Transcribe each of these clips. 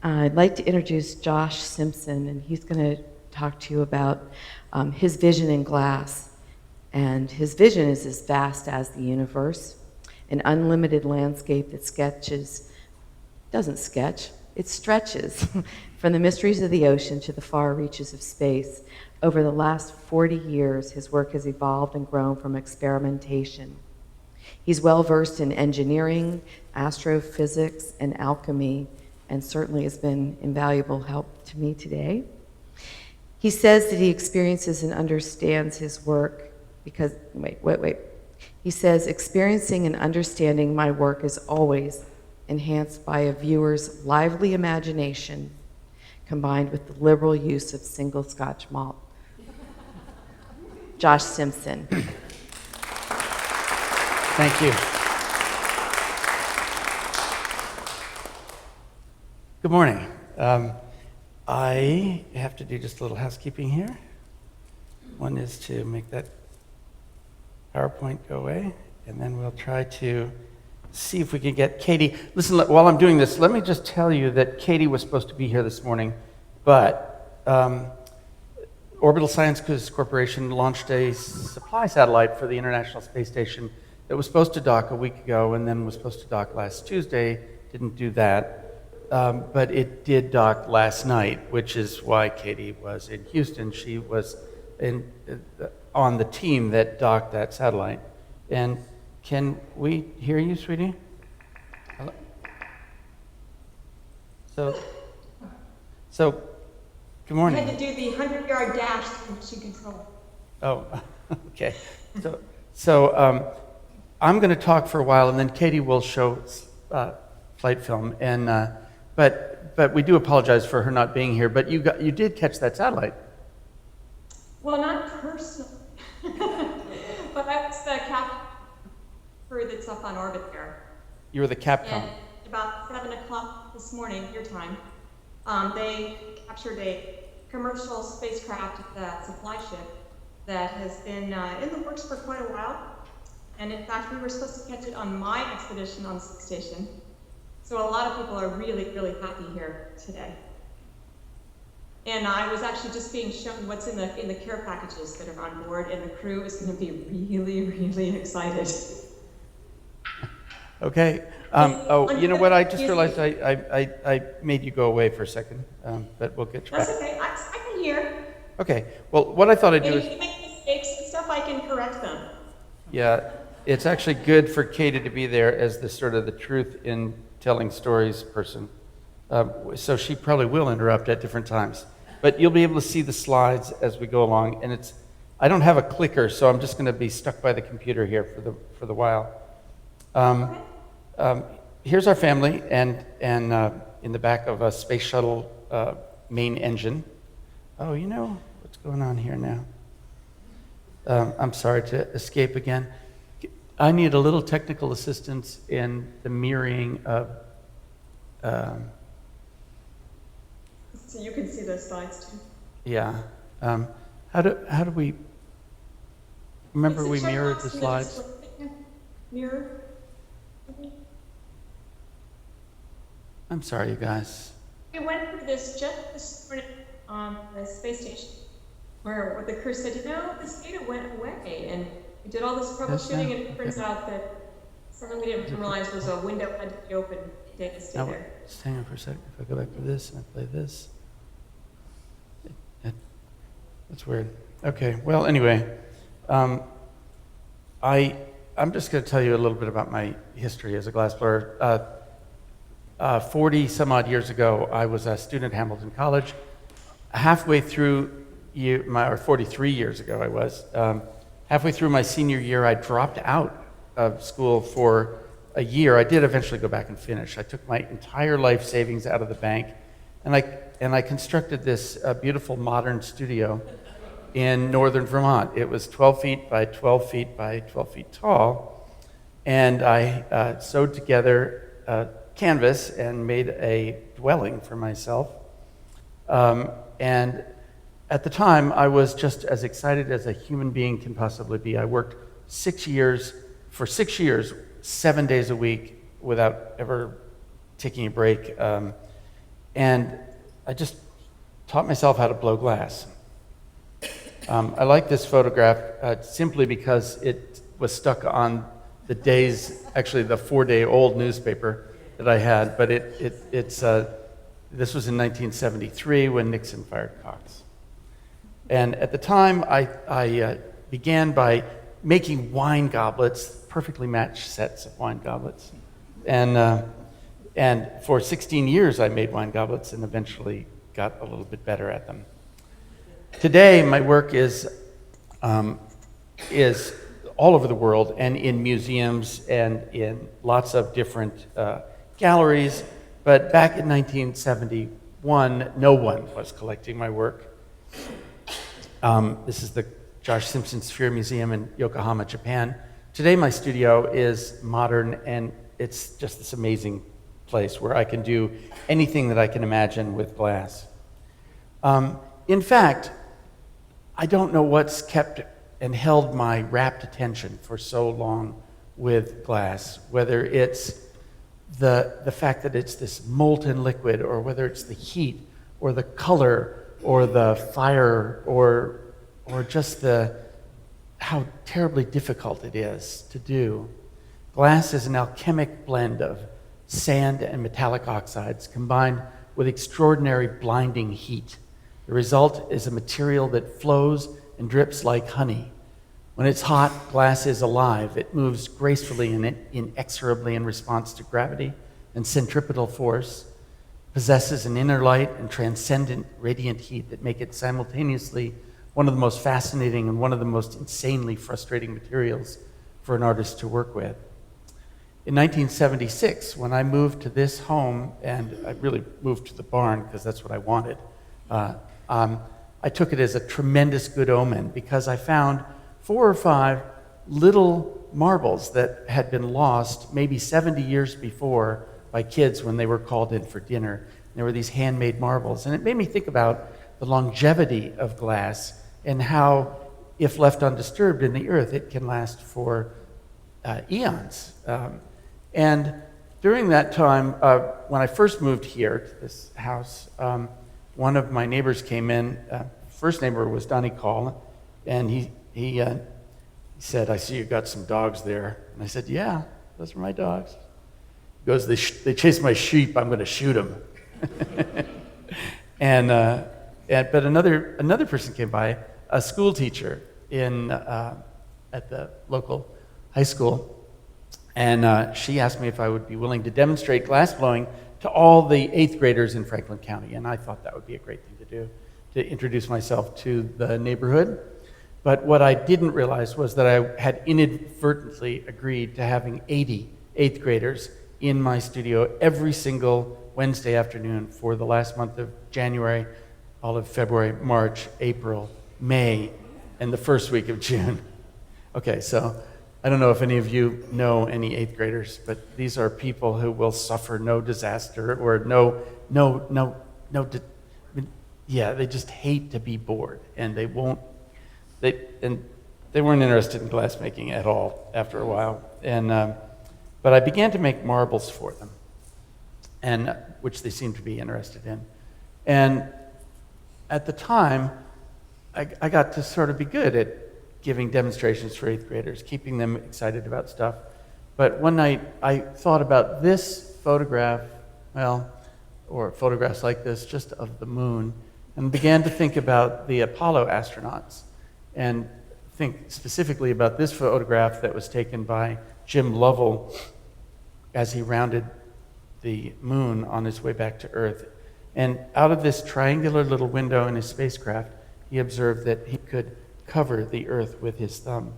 I'd like to introduce Josh Simpson, and he's going to talk to you about his vision in glass. And his vision is as vast as the universe, an unlimited landscape that doesn't sketch, it stretches from the mysteries of the ocean to the far reaches of space. Over the last 40 years, his work has evolved and grown from experimentation. He's well versed in engineering, astrophysics, and alchemy, and certainly has been invaluable help to me today. He says that he experiences and understands his work because, He says, experiencing and understanding my work is always enhanced by a viewer's lively imagination combined with the liberal use of single Scotch malt. Josh Simpson. Thank you. Good morning. I have to do just a little housekeeping here. One is to make that PowerPoint go away, and then we'll try to see if we can get Cady. Listen, while I'm doing this, let me just tell you that Cady was supposed to be here this morning, but Orbital Sciences Corporation launched a supply satellite for the International Space Station that was supposed to dock a week ago and then was supposed to dock last Tuesday. Didn't do that, but it did dock last night, which is why Cady was in Houston. She was on the team that docked that satellite. And can we hear you, sweetie? Hello? So, good morning. I had to do the 100-yard dash through mission control. Oh, okay. So I'm going to talk for a while, and then Cady will show flight film. And but we do apologize for her not being here. But you did catch that satellite. Well, not personally, but I was the captain crew that's up on orbit there. You were the captain. And about 7 o'clock this morning, your time, they captured a commercial spacecraft, the supply ship, that has been in the works for quite a while. And in fact, we were supposed to catch it on my expedition on Space Station. So a lot of people are really, really happy here today. And I was actually just being shown what's in the care packages that are on board, and the crew is going to be really, really excited. Okay. You know what? I just realized I made you go away for a second, but we'll get you back. That's okay. I can hear. Okay. Well, what I thought I'd do And is... if you make mistakes and stuff, I can correct them. Yeah, it's actually good for Cady to be there as the sort of the truth in telling stories person. So she probably will interrupt at different times. But you'll be able to see the slides as we go along. And I don't have a clicker, so I'm just going to be stuck by the computer here for the while. Here's our family, and in the back of a space shuttle main engine. Oh, you know what's going on here now. I'm sorry to escape again. I need a little technical assistance in the mirroring of... So you can see those slides too. Yeah. How do we... Remember we mirrored the slides? Mirror? I'm sorry, you guys. We went through this just this morning on the space station, where the crew said, this data went away, and we did all this troubleshooting, and it turns out that something we didn't realize was a window had to be open, data stayed there. Just hang on for a second. If I go back to this and I play this, that's weird. Okay. Well, anyway, I'm just going to tell you a little bit about my history as a glassblower. 40 some odd years ago, I was a student at Hamilton College. Halfway through or 43 years ago I was, halfway through my senior year, I dropped out of school for a year. I did eventually go back and finish. I took my entire life savings out of the bank, and I constructed this beautiful modern studio in northern Vermont. It was 12 feet by 12 feet by 12 feet tall, and I sewed together canvas and made a dwelling for myself. And at the time, I was just as excited as a human being can possibly be. I worked for 6 years, 7 days a week without ever taking a break. And I just taught myself how to blow glass. I like this photograph simply because it was stuck on the the 4-day-old newspaper that I had, but this was in 1973 when Nixon fired Cox. And at the time, I began by making wine goblets, perfectly matched sets of wine goblets. And for 16 years, I made wine goblets and eventually got a little bit better at them. Today, my work is all over the world and in museums and in lots of different galleries. But back in 1971, no one was collecting my work. This is the Josh Simpson Sphere Museum in Yokohama, Japan. Today, my studio is modern, and it's just this amazing place where I can do anything that I can imagine with glass. In fact, I don't know what's kept and held my rapt attention for so long with glass, whether it's the fact that it's this molten liquid, or whether it's the heat, or the color, or the fire, or just how terribly difficult it is to do. Glass is an alchemic blend of sand and metallic oxides combined with extraordinary blinding heat. The result is a material that flows and drips like honey. When it's hot, glass is alive. It moves gracefully and inexorably in response to gravity and centripetal force, possesses an inner light and transcendent radiant heat that make it simultaneously one of the most fascinating and one of the most insanely frustrating materials for an artist to work with. In 1976, when I moved to this home, and I really moved to the barn because that's what I wanted, I took it as a tremendous good omen because I found 4 or 5 little marbles that had been lost maybe 70 years before by kids when they were called in for dinner. And there were these handmade marbles, and it made me think about the longevity of glass and how, if left undisturbed in the earth, it can last for eons. And during that time, when I first moved here to this house, one of my neighbors came in. First neighbor was Donnie Call, and he said, "I see you got some dogs there." And I said, "Yeah, those are my dogs." He goes, "They chase my sheep. I'm going to shoot them." But another person came by, a school teacher at the local high school. And she asked me if I would be willing to demonstrate glass blowing to all the 8th graders in Franklin County. And I thought that would be a great thing to do, to introduce myself to the neighborhood. But what I didn't realize was that I had inadvertently agreed to having 80 8th graders in my studio every single Wednesday afternoon for the last month of January, all of February, March, April, May, and the first week of June. Okay, so I don't know if any of you know any 8th graders, but these are people who will suffer no disaster or they just hate to be bored, and they weren't interested in glassmaking at all after a while. But I began to make marbles for them, and which they seemed to be interested in. And at the time, I got to sort of be good at giving demonstrations for 8th graders, keeping them excited about stuff. But one night, I thought about this photograph, or photographs like this, just of the moon, and began to think about the Apollo astronauts, and think specifically about this photograph that was taken by Jim Lovell as he rounded the moon on his way back to Earth. And out of this triangular little window in his spacecraft, he observed that he could cover the Earth with his thumb.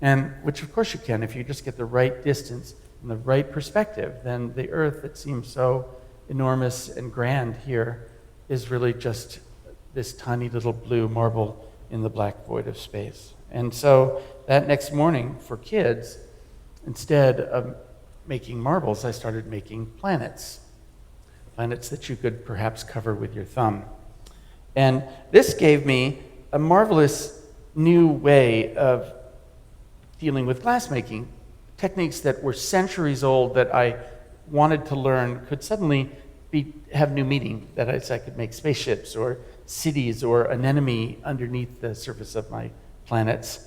And which of course you can if you just get the right distance and the right perspective. Then the Earth that seems so enormous and grand here is really just this tiny little blue marble in the black void of space. And so that next morning for kids, instead of making marbles, I started making planets that you could perhaps cover with your thumb. And this gave me a marvelous new way of dealing with glassmaking. Techniques that were centuries old that I wanted to learn could suddenly have new meaning, that is, I could make spaceships or cities or anemone underneath the surface of my planets.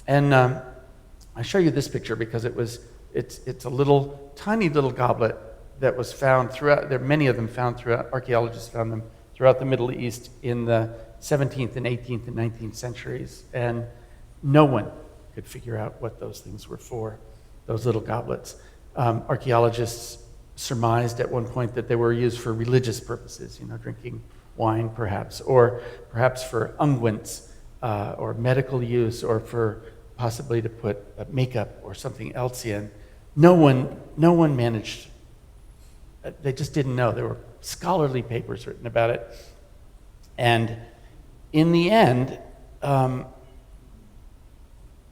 And I show you this picture because it's a little, tiny little goblet that was found throughout, there are many of them found throughout, archaeologists found them throughout the Middle East in the 17th and 18th and 19th centuries. And no one could figure out what those things were for, those little goblets. Archaeologists surmised at one point that they were used for religious purposes, drinking wine perhaps, or perhaps for unguents, or medical use, or for possibly to put makeup or something else in. No one managed. They just didn't know. There were scholarly papers written about it. And in the end,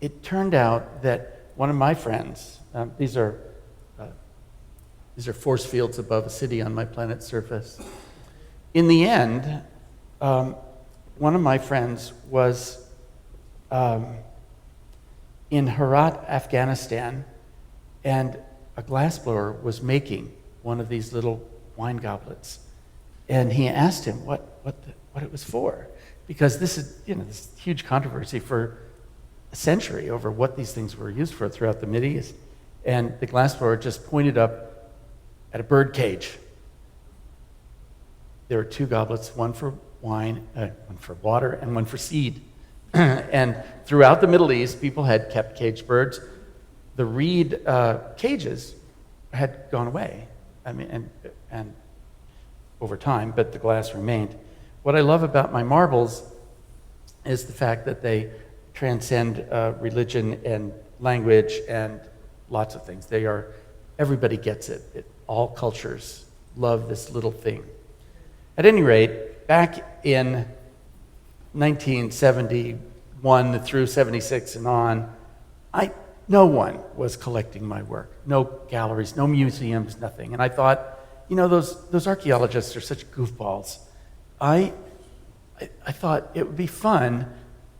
it turned out that one of my friends, these are force fields above a city on my planet's surface. In the end, one of my friends was in Herat, Afghanistan, and a glassblower was making one of these little wine goblets. And he asked him what it was for, because this is this huge controversy for a century over what these things were used for throughout the Mideast. And the glassblower just pointed up at a bird cage. There were two goblets, one for wine, one for water, and one for seed. And throughout the Middle East, people had kept caged birds. The reed cages had gone away. I mean, and over time, but the glass remained. What I love about my marbles is the fact that they transcend religion and language and lots of things. Everybody gets it. All cultures love this little thing. At any rate, back in 1971 through 76 and on, no one was collecting my work. No galleries, no museums, nothing. And I thought, those archaeologists are such goofballs. I thought it would be fun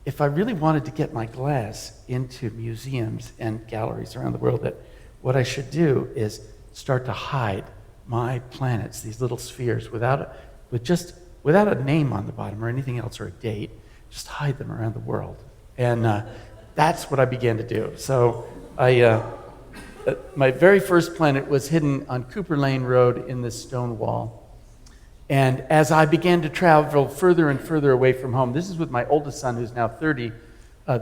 if I really wanted to get my glass into museums and galleries around the world, that what I should do is start to hide my planets, these little spheres, without a name on the bottom or anything else or a date, just hide them around the world. And that's what I began to do. So my very first planet was hidden on Cooper Lane Road in this stone wall. And as I began to travel further and further away from home, this is with my oldest son, who's now 30.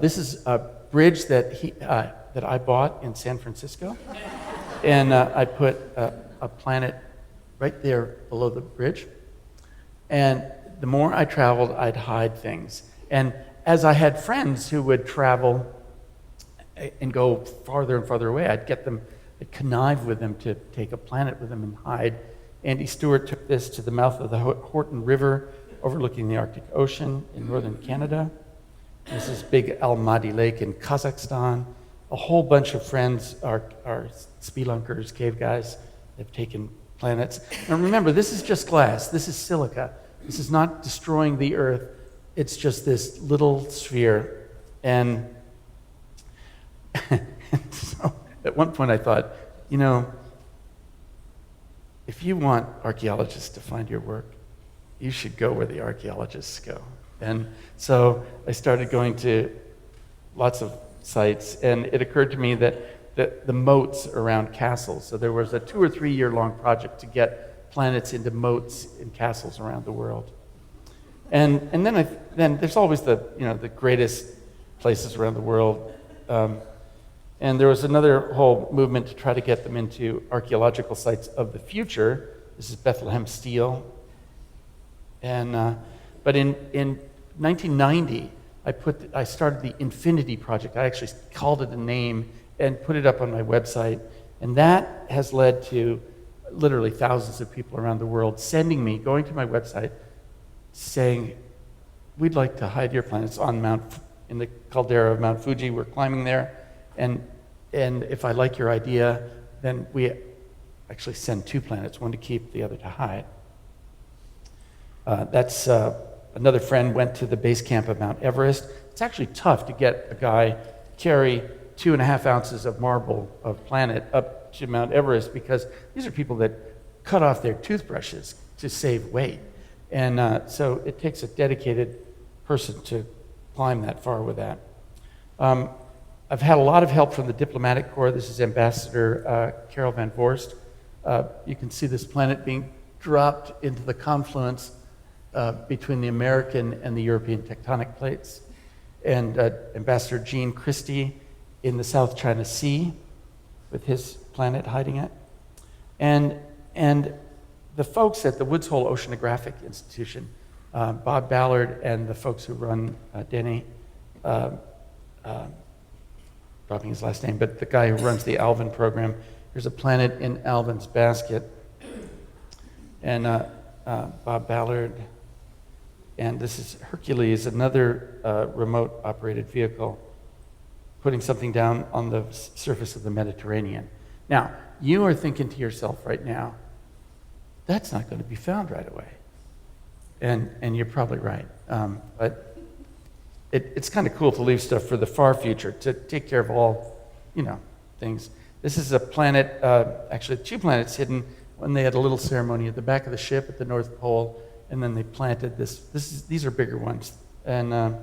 This is a bridge that I bought in San Francisco. And I put a planet right there below the bridge. And the more I traveled, I'd hide things. And as I had friends who would travel and go farther and farther away, I'd connive with them to take a planet with them and hide. Andy Stewart took this to the mouth of the Horton River, overlooking the Arctic Ocean in northern Canada. There's this big Almaty Lake in Kazakhstan. A whole bunch of friends are spelunkers, cave guys. They've taken planets. And remember, this is just glass. This is silica. This is not destroying the Earth. It's just this little sphere. And so at one point I thought, if you want archaeologists to find your work, you should go where the archaeologists go. And so I started going to lots of sites, and it occurred to me that the moats around castles, so there was a 2 or 3 year long project to get planets into moats in castles around the world. And then there's always the greatest places around the world. And there was another whole movement to try to get them into archaeological sites of the future. This is Bethlehem Steel. And but in 1990, I started the Infinity Project. I actually called it a name and put it up on my website. And that has led to literally thousands of people around the world going to my website, saying, we'd like to hide your planets in the caldera of Mount Fuji. We're climbing there. And if I like your idea, then we actually send 2 planets, one to keep, the other to hide. Another friend went to the base camp of Mount Everest. It's actually tough to get a guy carry 2.5 ounces of marble of planet up to Mount Everest, because these are people that cut off their toothbrushes to save weight. And so it takes a dedicated person to climb that far with that. I've had a lot of help from the diplomatic corps. This is Ambassador Carol Van Voorst. You can see this planet being dropped into the confluence between the American and the European tectonic plates. And Ambassador Gene Christie in the South China Sea with his planet hiding it. And the folks at the Woods Hole Oceanographic Institution, Bob Ballard and the folks who run Denny, dropping his last name, but the guy who runs the Alvin program, there's a planet in Alvin's basket. And Bob Ballard, and this is Hercules, another remote operated vehicle, putting something down on the surface of the Mediterranean. Now, you are thinking to yourself right now, that's not going to be found right away. And you're probably right. But it's kind of cool to leave stuff for the far future, to take care of all, things. This is a planet, actually 2 planets hidden when they had a little ceremony at the back of the ship at the North Pole, and then they planted this. These are bigger ones. And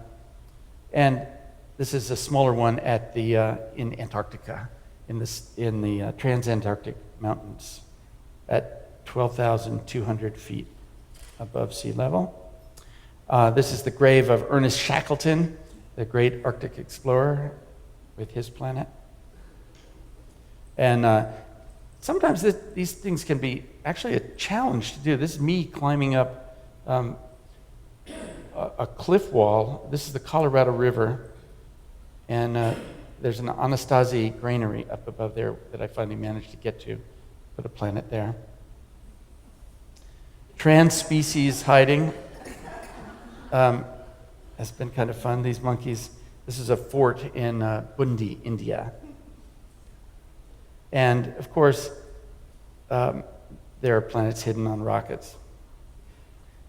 this is a smaller one at the in Antarctica, in the Transantarctic Mountains, at 12,200 feet above sea level. This is the grave of Ernest Shackleton, the great Arctic explorer, with his planet. And sometimes these things can be actually a challenge to do. This is me climbing up a cliff wall. This is the Colorado River. And there's an Anastasi granary up above there that I finally managed to get to. Put a planet there. Trans-species hiding has been kind of fun. These monkeys. This is a fort in Bundi, India. And of course, there are planets hidden on rockets.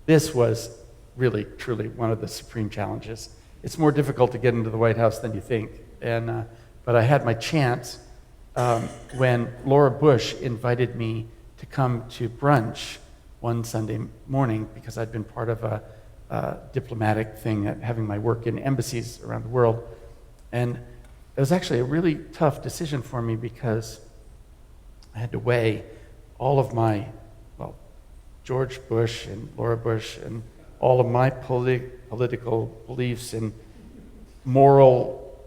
This was really, truly one of the supreme challenges. It's more difficult to get into the White House than you think. But I had my chance when Laura Bush invited me to come to brunch one Sunday morning because I'd been part of a diplomatic thing, having my work in embassies around the world. And it was actually a really tough decision for me because I had to weigh all of my, George Bush and Laura Bush and all of my political beliefs and moral,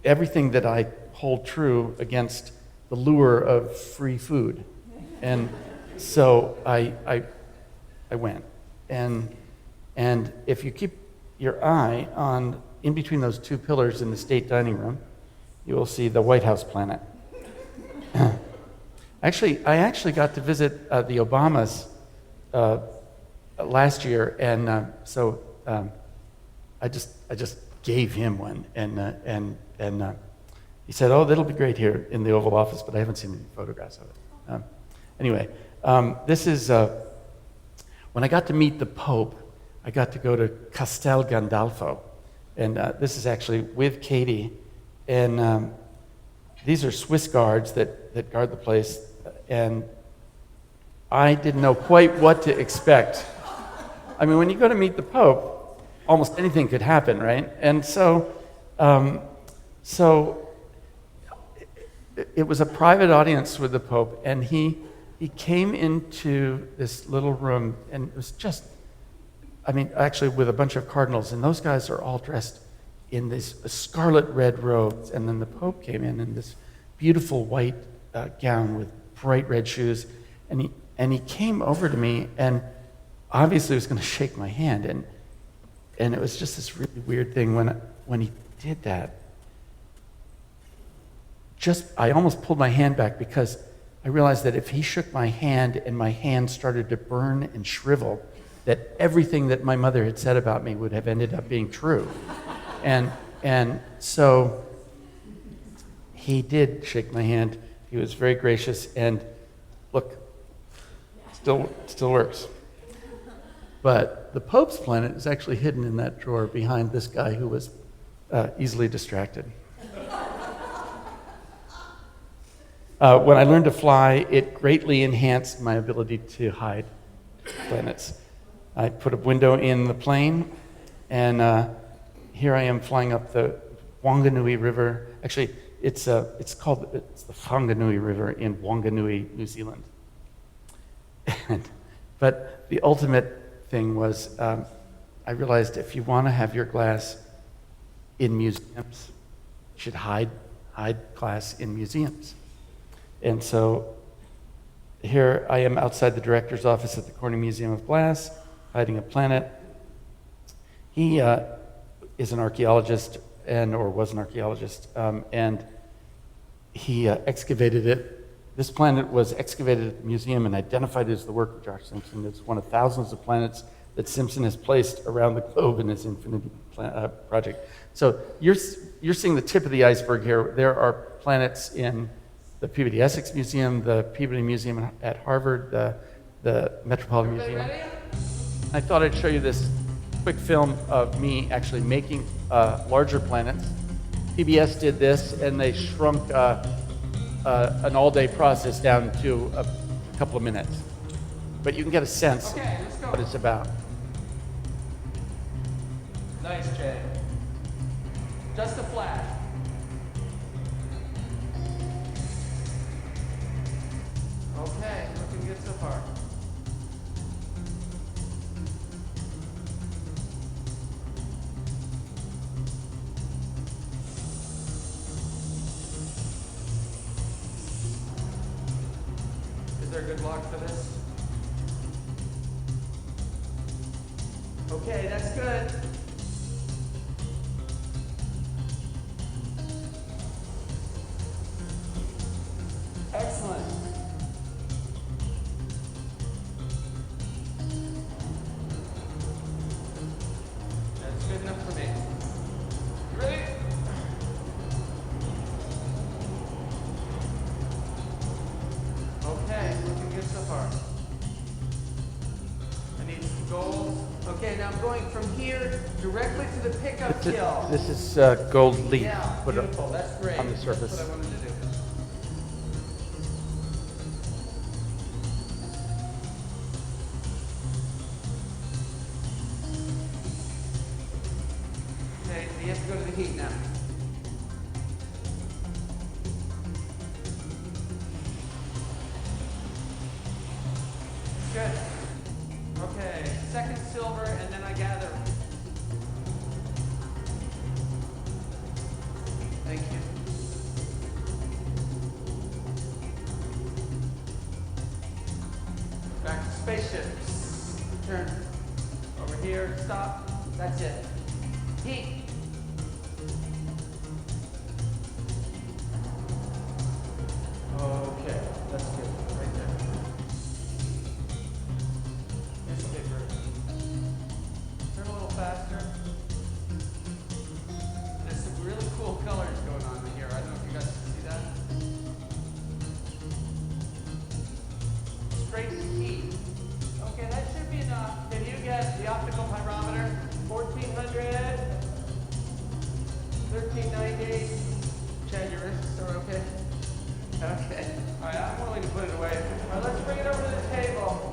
everything that I hold true against the lure of free food. And so I went. And if you keep your eye on, in between those 2 pillars in the state dining room, you will see the White House planet. I actually got to visit the Obamas last year, and so I just gave him one, and he said, "Oh, that'll be great here in the Oval Office," but I haven't seen any photographs of it. Anyway, this is when I got to meet the Pope. I got to go to Castel Gandolfo, and this is actually with Cady, and these are Swiss guards that guard the place, and I didn't know quite what to expect. I mean, when you go to meet the Pope, almost anything could happen, right? And so it was a private audience with the Pope, and he came into this little room, and it was just, actually with a bunch of cardinals, and those guys are all dressed in these scarlet red robes, and then the Pope came in this beautiful white gown with bright red shoes, and he came over to me, and obviously was going to shake my hand, and it was just this really weird thing when he did that. I almost pulled my hand back because I realized that if he shook my hand and my hand started to burn and shrivel, that everything that my mother had said about me would have ended up being true. And so he did shake my hand. He was very gracious, and look, still works. But the Pope's planet is actually hidden in that drawer behind this guy who was easily distracted. When I learned to fly, it greatly enhanced my ability to hide planets. I put a window in the plane, and here I am flying up the Wanganui River. Actually, it's the Whanganui River in Wanganui, New Zealand. But the ultimate thing was, I realized if you want to have your glass in museums, you should hide glass in museums. And so here I am outside the director's office at the Corning Museum of Glass, hiding a planet. He is an archaeologist, or was an archaeologist, and he excavated it. This planet was excavated at the museum and identified as the work of Josh Simpson. It's one of thousands of planets that Simpson has placed around the globe in his Infinity project. So you're seeing the tip of the iceberg here. There are planets in the Peabody Essex Museum, the Peabody Museum at Harvard, the Metropolitan Museum. Ready? I thought I'd show you this quick film of me actually making larger planets. PBS did this, and they shrunk an all-day process down to a couple of minutes. But you can get a sense Okay, let's go. of what it's about. Nice, Jay. Just a flash. Okay, looking good so far. Is there a good lock for this? Okay, that's good. Excellent. That's good enough for me. You ready? Okay, looking good so far. I need some gold. Okay, now I'm going from here directly to the pickup kill. This is gold leaf Yeah, put up beautiful. That's great. on the surface. That's what I wanted to do. Okay, so you have to go to the heat now. Good. Okay, second silver, and then I gather. Thank you. Back to spaceships. Turn. Over here, stop. That's it. Heat. Okay, that's good. Right there. Newspaper. Turn a little faster. There's some really cool colors going on in here. I don't know if you guys can see that. Straight to heat. Okay, that should be enough. Can you get the optical pyrometer? 1400, 1390. Chad, your wrists are okay? Okay. All right, I'm willing to put it away. All right, let's bring it over to the table.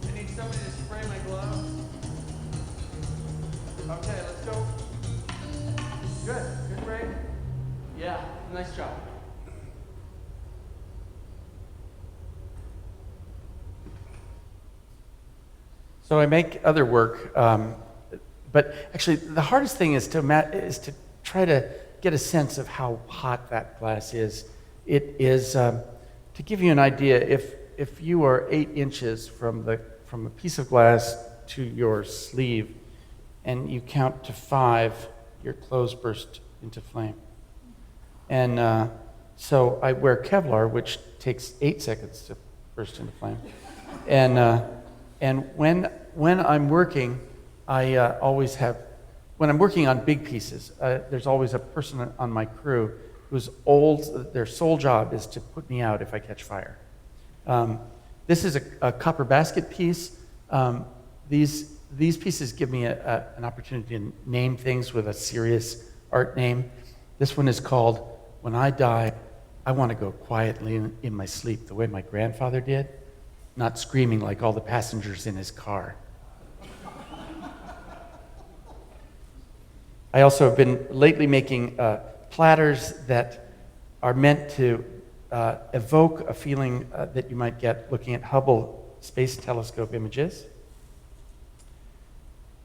I need somebody to spray my gloves. Okay, let's go. Good. Good break. Yeah, nice job. So I make other work, but actually the hardest thing is to try to get a sense of how hot that glass is. It is, to give you an idea, if you are 8 inches from a piece of glass to your sleeve, and you count to 5, your clothes burst into flame. And so I wear Kevlar, which takes 8 seconds to burst into flame. And when I'm working, I always have, when I'm working on big pieces, there's always a person on my crew whose their sole job is to put me out if I catch fire. This is a copper basket piece. These pieces give me an opportunity to name things with a serious art name. This one is called when I die, I want to go quietly in my sleep the way my grandfather did, not screaming like all the passengers in his car. I also have been lately making platters that are meant to evoke a feeling that you might get looking at Hubble Space Telescope images.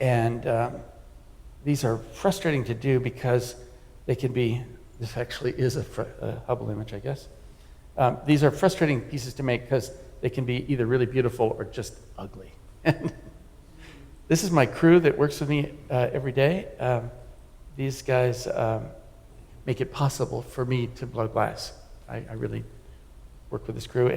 And these are frustrating to do because they can be, this actually is a Hubble image, I guess. These are frustrating pieces to make because they can be either really beautiful or just ugly. This is my crew that works with me every day. These guys make it possible for me to blow glass. I really work with this crew.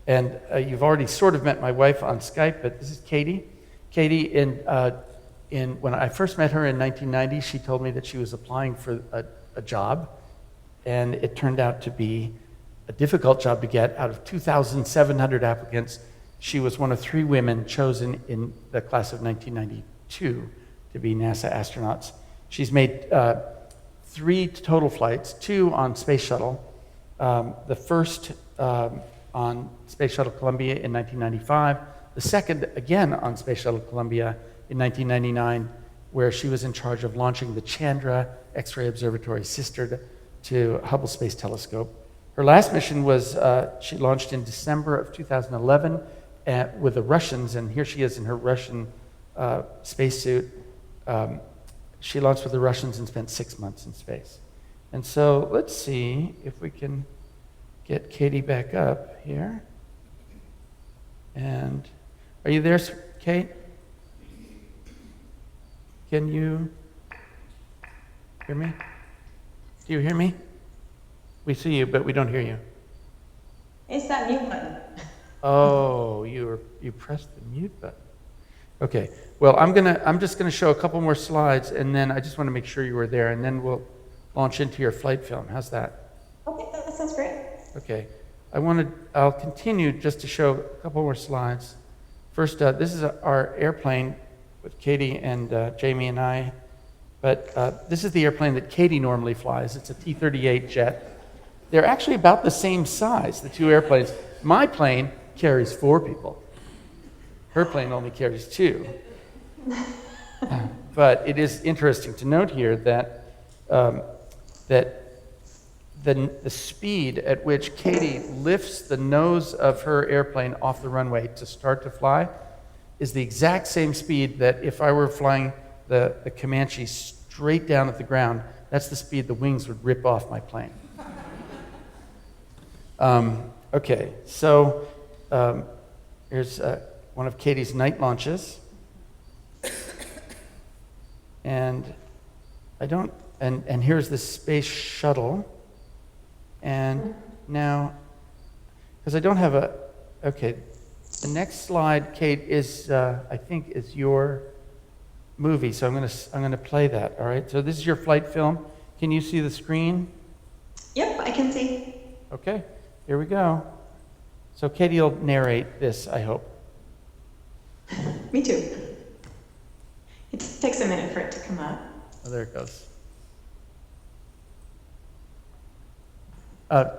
And you've already sort of met my wife on Skype, but this is Cady. Cady, when I first met her in 1990, she told me that she was applying for a job, and it turned out to be a difficult job to get. Out of 2,700 applicants, she was one of 3 women chosen in the class of 1992 to be NASA astronauts. She's made 3 total flights, 2 on Space Shuttle. The first on Space Shuttle Columbia in 1995, the second again on Space Shuttle Columbia in 1999, where she was in charge of launching the Chandra X-ray Observatory, sister to Hubble Space Telescope. Her last mission was, she launched in December of 2011 with the Russians, and here she is in her Russian spacesuit. She launched with the Russians and spent 6 months in space. And so let's see if we can get Cady back up here. And are you there, Kate? Can you hear me? Do you hear me? We see you, but we don't hear you. It's that mute button. Oh, you pressed the mute button. Okay. Well, I'm just gonna show a couple more slides, and then I just want to make sure you were there, and then we'll launch into your flight film. How's that? Okay, that sounds great. Okay. I'll continue just to show a couple more slides. First, this is our airplane with Cady and Jamie and I. But this is the airplane that Cady normally flies. It's a T-38 jet. They're actually about the same size, the 2 airplanes. My plane carries 4 people. Her plane only carries 2. But it is interesting to note here that the speed at which Cady lifts the nose of her airplane off the runway to start to fly is the exact same speed that if I were flying the Comanche straight down at the ground, that's the speed the wings would rip off my plane. Okay, so here's one of Cady's night launches. And here's the space shuttle. And now, because I don't have okay, the next slide, Kate, is I think is your movie, so I'm gonna play that. All right. So this is your flight film. Can you see the screen? Yep, I can see. Okay. Here we go. So Katie will narrate this, I hope. Me too. It takes a minute for it to come up. Oh, there it goes.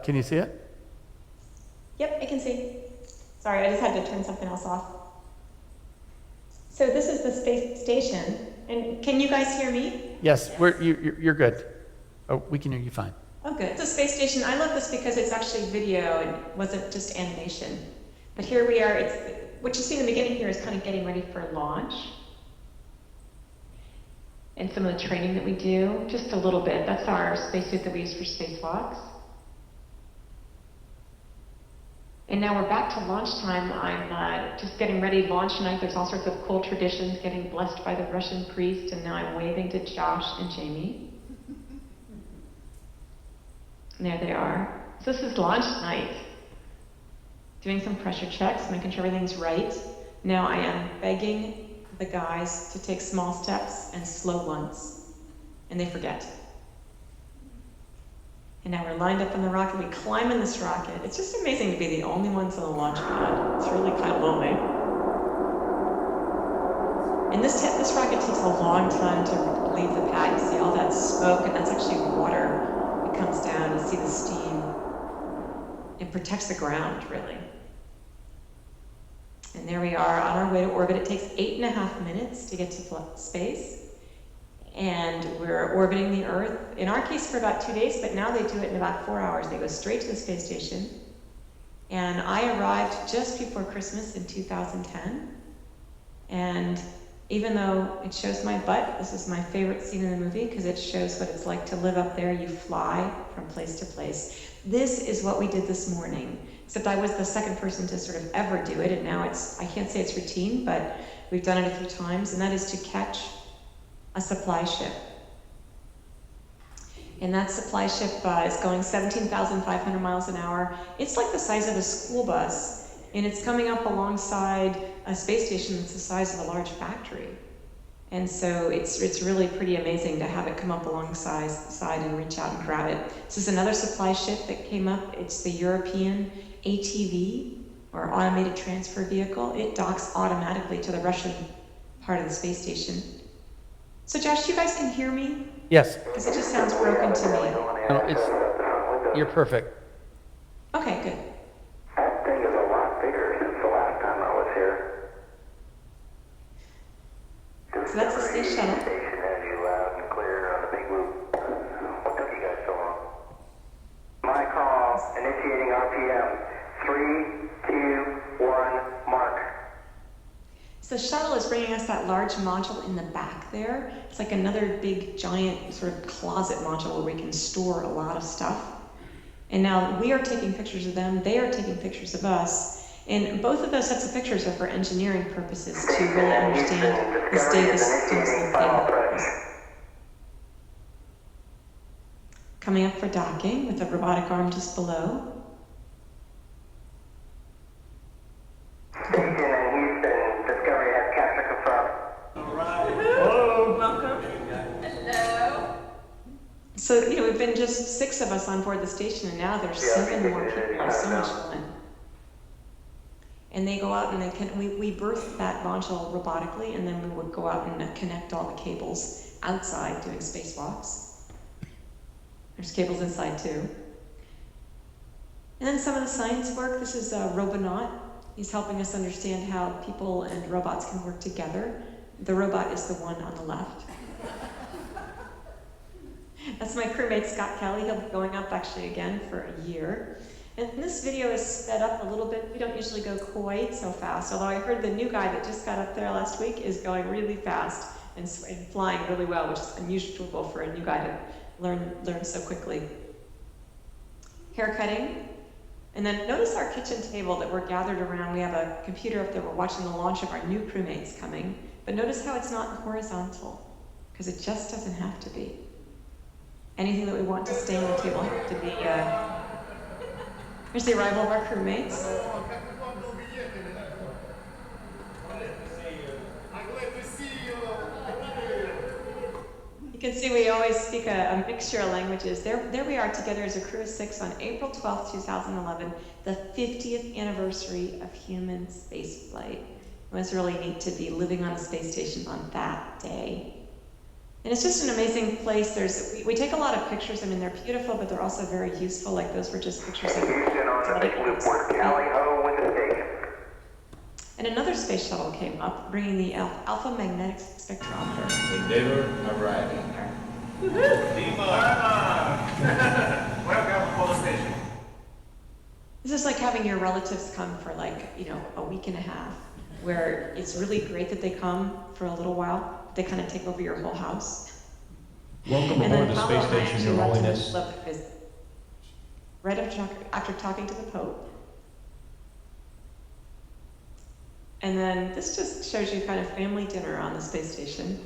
Can you see it? Yep, I can see. Sorry, I just had to turn something else off. So this is the space station, and can you guys hear me? Yes, you're good. Oh, we can hear you fine. Oh, good. It's a space station. I love this because it's actually video and wasn't just animation. But here we are. What you see in the beginning here is kind of getting ready for launch. And some of the training that we do, just a little bit. That's our spacesuit that we use for spacewalks. And now we're back to launch time. I'm just getting ready. Launch night, there's all sorts of cool traditions, getting blessed by the Russian priest, and now I'm waving to Josh and Jamie. And there they are. So this is launch night. Doing some pressure checks, making sure everything's right. Now I am begging the guys to take small steps and slow ones. And they forget. And now we're lined up on the rocket. We climb in this rocket. It's just amazing to be the only ones on the launch pad. It's really kind of lonely. And this rocket takes a long time to leave the pad. You see all that smoke, and that's actually water. it comes down, you see the steam. It protects the ground, really. And there we are on our way to orbit. It takes 8.5 minutes to get to space. And we're orbiting the Earth, in our case for about 2 days, but now they do it in about 4 hours. They go straight to the space station. And I arrived just before Christmas in 2010. And even though it shows my butt, this is my favorite scene in the movie because it shows what it's like to live up there. You fly from place to place. This is what we did this morning, except I was the second person to sort of ever do it, and now I can't say it's routine, but we've done it a few times, and that is to catch a supply ship. And that supply ship is going 17,500 miles an hour. It's like the size of a school bus, and it's coming up alongside a space station that's the size of a large factory. And so it's really pretty amazing to have it come up alongside and reach out and grab it. This is another supply ship that came up. It's the European ATV, or Automated Transfer Vehicle. It docks automatically to the Russian part of the space station. So Josh, you guys can hear me? Yes. Because it just sounds broken to me. No, you're perfect. Okay, good. That thing is a lot bigger since the last time I was here. So that's the space shuttle. Station has you loud and clear on the big loop. What took you guys so long? My call, initiating RPM. 3, 2, 1, mark. So the shuttle is bringing us that large module in the back there. It's like another big, giant sort of closet module where we can store a lot of stuff. And now we are taking pictures of them, they are taking pictures of us. And both of those sets of pictures are for engineering purposes to really understand the state of the systems and things. Coming up for docking with a robotic arm just below. Station in Houston, Discovery has capture confirmed. All right. Hello. Welcome. Hello. So, we've been just 6 of us on board the station, and now there's 7 more people. It's so much fun. And they go out and we berth that module robotically, and then we would go out and connect all the cables outside doing spacewalks. There's cables inside too. And then some of the science work. This is Robonaut. He's helping us understand how people and robots can work together. The robot is the one on the left. That's my crewmate, Scott Kelly. He'll be going up actually again for a year. And this video is sped up a little bit. We don't usually go quite so fast, although I heard the new guy that just got up there last week is going really fast and flying really well, which is unusual for a new guy to learn so quickly. Hair cutting. And then notice our kitchen table that we're gathered around. We have a computer up there. We're watching the launch of our new crewmates coming. But notice how it's not horizontal, because it just doesn't have to be. Anything that we want to stay on the table has to be... Here's the arrival of our crewmates. You can see we always speak a mixture of languages. There we are together as a crew of 6 on April 12th, 2011, the 50th anniversary of human spaceflight. It was really neat to be living on a space station on that day. And it's just an amazing place. We take a lot of pictures. I mean, they're beautiful, but they're also very useful. Like those were just pictures of Houston on the big loop, we're tally-ho with the station. And another space shuttle came up, bringing the alpha magnetic spectrometer. Endeavor arriving. Welcome to the station. This is like having your relatives come for a week and a half, where it's really great that they come for a little while. They kind of take over your whole house. Welcome And aboard then the Pablo space and I station, actually Your left to Holiness. love the visit. Right after talking to the Pope. And then this just shows you kind of family dinner on the space station.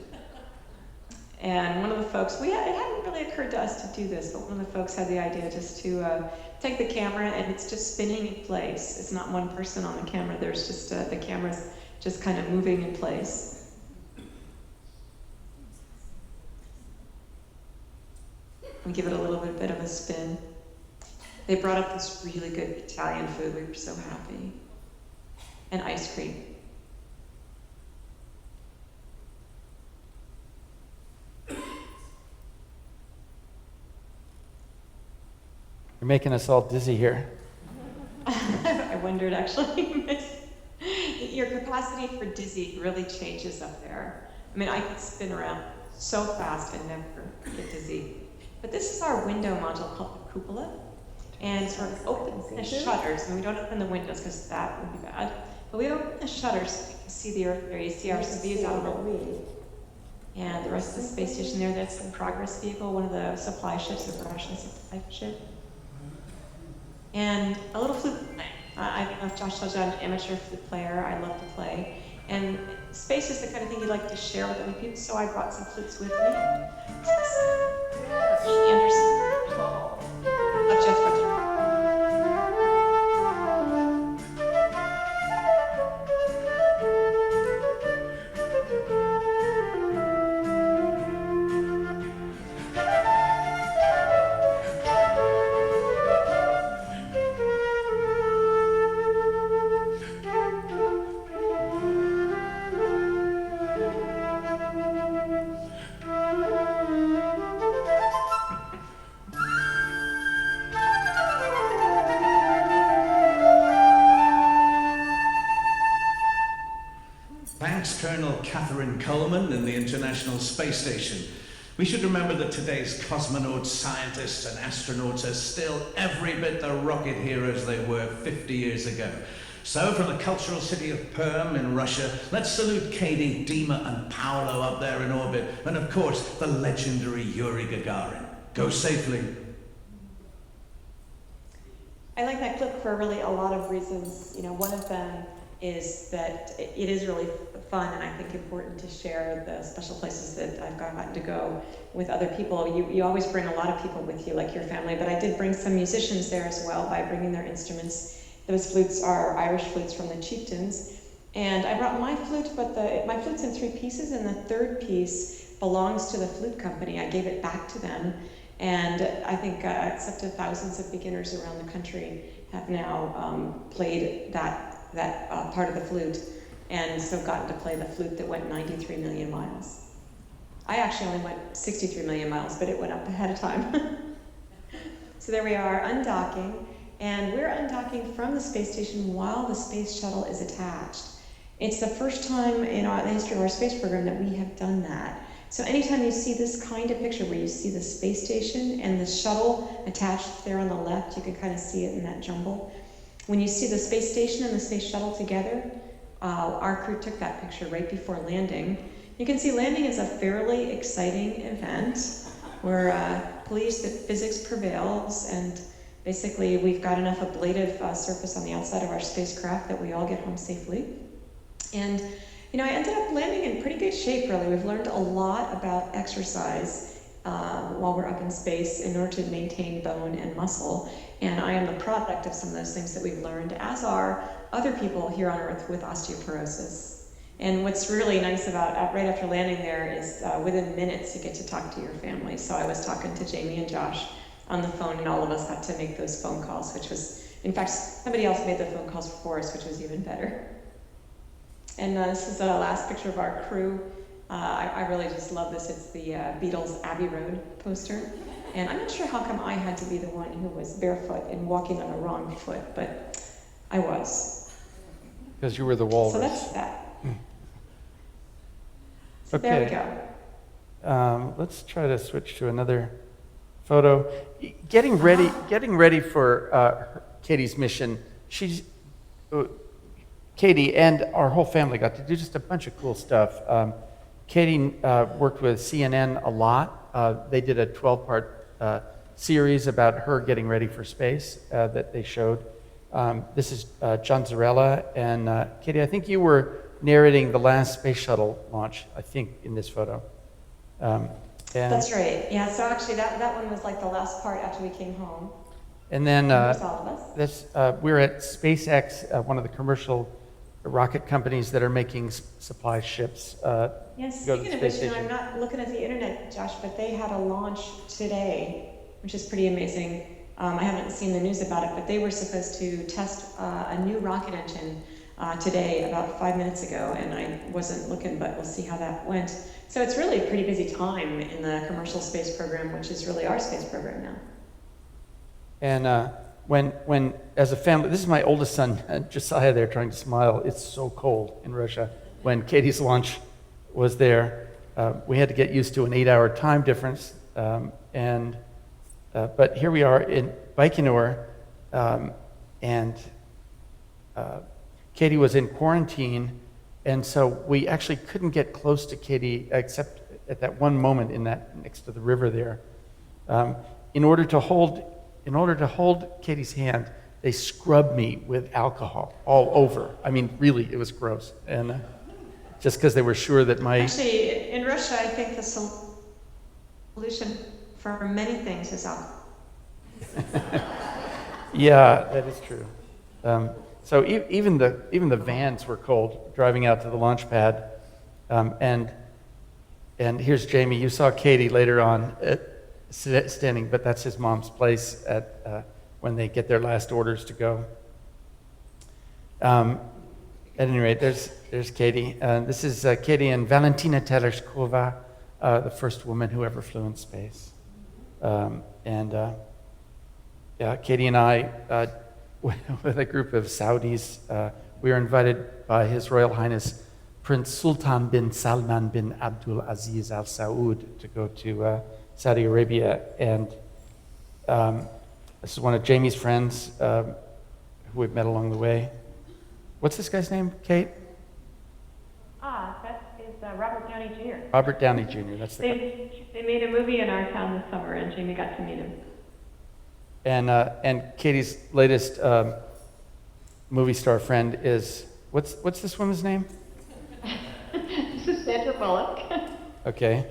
And one of the folks, it hadn't really occurred to us to do this, but one of the folks had the idea just to take the camera, and it's just spinning in place. It's not one person on the camera. There's just the camera's just kind of moving in place. And give it a little bit of a spin. They brought up this really good Italian food. We were so happy. And ice cream. You're making us all dizzy here. I wondered actually. Your capacity for dizzy really changes up there. I mean, I could spin around so fast and never get dizzy. But this is our window module called the cupola. And so it opens the shutters, and we don't open the windows because that would be bad. But we open the shutters so you can see the Earth there. You see our views out of the way. And the rest of the space station there, that's the Progress vehicle, one of the supply ships, the Russian supply ship. And a little flute playing. I don't know if Josh told you I'm an amateur flute player. I love to play. And space is the kind of thing you like to share with other people, so I brought some flutes with me. Anderson of Jeff Bridges. Colonel Cady Coleman in the International Space Station. We should remember that today's cosmonauts, scientists and astronauts are still every bit the rocket heroes they were 50 years ago. So from the cultural city of Perm in Russia, let's salute Cady, Dima and Paolo up there in orbit, and of course the legendary Yuri Gagarin. Go safely. I like that clip for really a lot of reasons. You know, one of them is that it is really fun and I think important to share the special places that I've gotten to go with other people. You always bring a lot of people with you, like your family, but I did bring some musicians there as well by bringing their instruments. Those flutes are Irish flutes from the chieftains. And I brought my flute, but my flute's in 3 pieces, and the 3rd piece belongs to the flute company. I gave it back to them, and I think it's up to thousands of beginners around the country have now played that part of the flute, and so gotten to play the flute that went 93 million miles. I actually only went 63 million miles, but it went up ahead of time. So there we are, undocking, and we're undocking from the space station while the space shuttle is attached. It's the first time in the history of our space program that we have done that. So anytime you see this kind of picture where you see the space station and the shuttle attached there on the left, you can kind of see it in that jumble. When you see the space station and the space shuttle together, our crew took that picture right before landing. You can see landing is a fairly exciting event. We're pleased that physics prevails, and basically we've got enough ablative surface on the outside of our spacecraft that we all get home safely. And you know, I ended up landing in pretty good shape, really. We've learned a lot about exercise while we're up in space in order to maintain bone and muscle. And I am the product of some of those things that we've learned, as are other people here on Earth with osteoporosis. And what's really nice about right after landing there is within minutes you get to talk to your family. So I was talking to Jamie and Josh on the phone, and all of us had to make those phone calls, which was, in fact, somebody else made the phone calls for us, which was even better. And this is the last picture of our crew. I really just love this. It's the Beatles Abbey Road poster. And I'm not sure how come I had to be the one who was barefoot and walking on the wrong foot, but I was. Because you were the walrus. So that's that. So Okay. there we go. Let's try to switch to another photo. Getting ready for Cady's mission. Cady and our whole family got to do just a bunch of cool stuff. Cady worked with CNN a lot. They did a 12-part series about her getting ready for space that they showed. This is John Zarella, and Cady, I think you were narrating the last space shuttle launch, I think, in this photo. That's right. Yeah, so actually that one was like the last part after we came home. And then There's all of us. we're at SpaceX, one of the commercial rocket companies that are making supply ships. Yes, go to speaking the of space which, station. I'm not looking at the internet, Josh, but they had a launch today, which is pretty amazing. I haven't seen the news about it, but they were supposed to test a new rocket engine today, about 5 minutes ago, and I wasn't looking, but we'll see how that went. So it's really a pretty busy time in the commercial space program, which is really our space program now. And when as a family, this is my oldest son, Josiah there trying to smile. It's so cold in Russia. When Katie's launch was there, we had to get used to an 8-hour time difference. But here we are in Baikonur, and Katie was in quarantine, and so we actually couldn't get close to Katie except at that one moment next to the river there. In order to hold Katie's hand, they scrubbed me with alcohol all over. I mean, really, it was gross. And just because they were sure that Actually, in Russia, I think the solution for many things is alcohol. Yeah, that is true. So even the vans were cold driving out to the launch pad. And here's Jamie. You saw Katie later on standing, but that's his mom's place when they get their last orders to go. At any rate, there's Katie. This is Katie and Valentina Tereshkova, the first woman who ever flew in space. Katie and I, with a group of Saudis, we were invited by His Royal Highness Prince Sultan bin Salman bin Abdul Aziz Al Saud to go to Saudi Arabia. And this is one of Jamie's friends who we've met along the way. What's this guy's name, Kate? That is Robert Downey Jr. Robert Downey Jr. That's the guy. They made a movie in our town this summer, and Jamie got to meet him. And Katie's latest movie star friend is what's this woman's name? This is Sandra Bullock. Okay,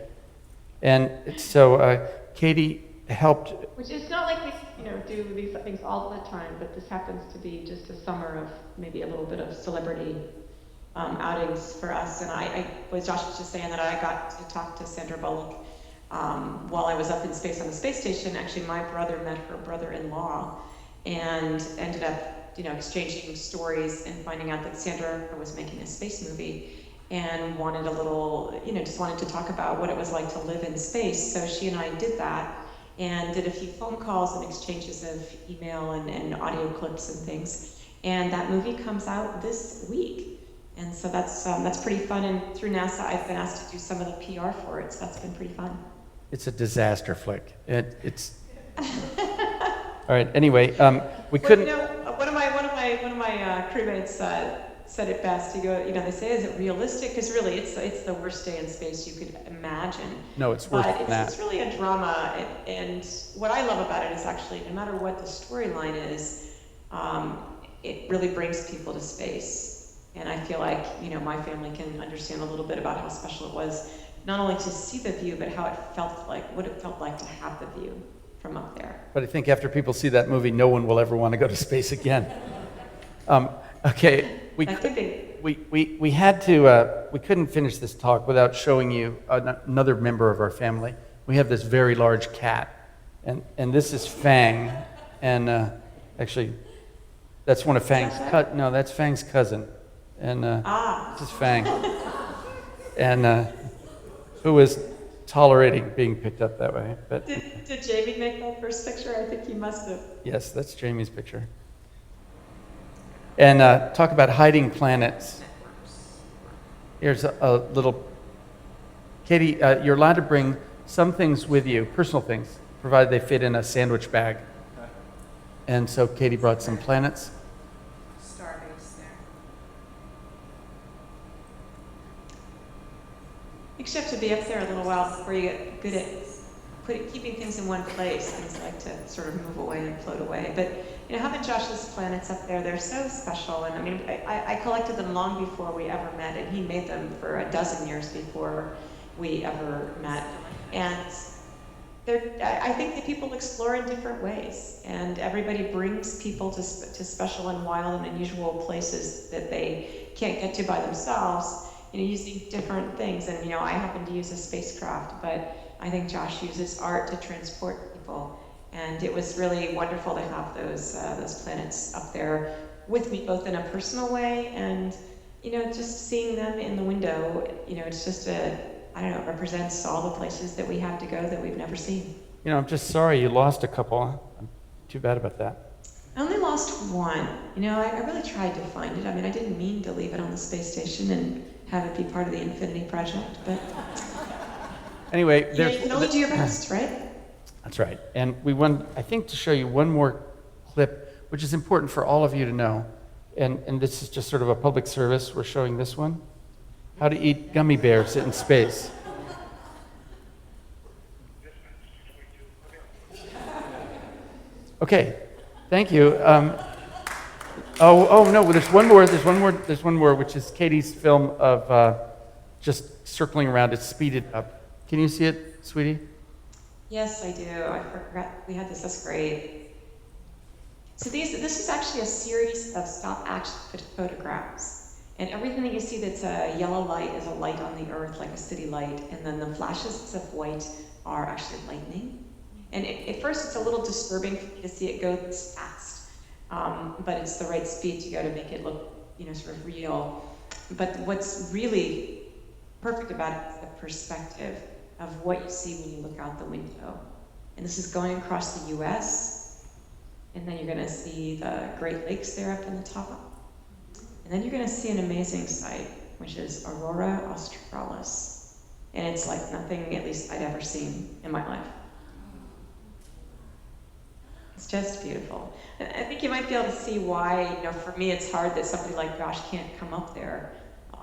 and so Katie helped. Which is not like we, do these things all the time, but this happens to be just a summer of maybe a little bit of celebrity outings for us. And Josh was just saying that I got to talk to Sandra Bullock while I was up in space on the space station. Actually, my brother met her brother-in-law and ended up, exchanging stories and finding out that Sandra was making a space movie and wanted a little, just wanted to talk about what it was like to live in space. So she and I did that and did a few phone calls and exchanges of email and audio clips and things. And that movie comes out this week. And so that's pretty fun. And through NASA, I've been asked to do some of the PR for it. So that's been pretty fun. It's a disaster flick. It's all right. Anyway, we couldn't. One of my crewmates said it best. They say, "Is it realistic?" Because really, it's the worst day in space you could imagine. No, it's worse than that. It's really a drama, and what I love about it is actually, no matter what the storyline is, it really brings people to space. And I feel like my family can understand a little bit about how special it was, not only to see the view, but what it felt like to have the view from up there. But I think after people see that movie, no one will ever want to go to space again. Okay, we had to. We couldn't finish this talk without showing you another member of our family. We have this very large cat, and this is Fang, and actually, that's one of Fang's. That's Fang's cousin, and this is Fang, and who is tolerating being picked up that way. But did Jamie make that first picture? I think he must have. Yes, that's Jamie's picture. And talk about hiding planets. Here's a little. Katie, you're allowed to bring some things with you, personal things, provided they fit in a sandwich bag. And so Katie brought some planets. Starbase there. You just have to be up there a little while before you get good at keeping things in one place. Things like to sort of move away and float away. But having Josh's planets up there, they're so special. And I mean, I collected them long before we ever met, and he made them for a dozen years before we ever met. And I think that people explore in different ways, and everybody brings people to special and wild and unusual places that they can't get to by themselves, using different things. And I happen to use a spacecraft, but I think Josh uses art to transport people. And it was really wonderful to have those planets up there with me, both in a personal way and, just seeing them in the window. It's just it represents all the places that we have to go that we've never seen. I'm just sorry you lost a couple. too bad about that. I only lost one. You know, I really tried to find it. I mean, I didn't mean to leave it on the space station and have it be part of the Infinity Project, but Anyway, you know, you can only do your best, right? That's right. And we want, I think, to show you one more clip, which is important for all of you to know. And this is just sort of a public service. We're showing this one. How to eat gummy bears in space. Okay, thank you. No, there's one more, which is Cady's film of just circling around. It's speeded up. Can you see it, sweetie? Yes, I do. I forgot we had this. That's great. So this is actually a series of stop-action photographs. And everything that you see that's a yellow light is a light on the Earth, like a city light. And then the flashes of white are actually lightning. And at first, it's a little disturbing for me to see it go this fast. But it's the right speed to go to make it look, you know, sort of real. But what's really perfect about it is the perspective of what you see when you look out the window. And this is going across the US, and then you're gonna see the Great Lakes there up in the top. And then you're gonna see an amazing sight, which is Aurora Australis. And it's like nothing, at least I'd ever seen in my life. It's just beautiful. And I think you might be able to see why, you know, for me it's hard that somebody like Josh can't come up there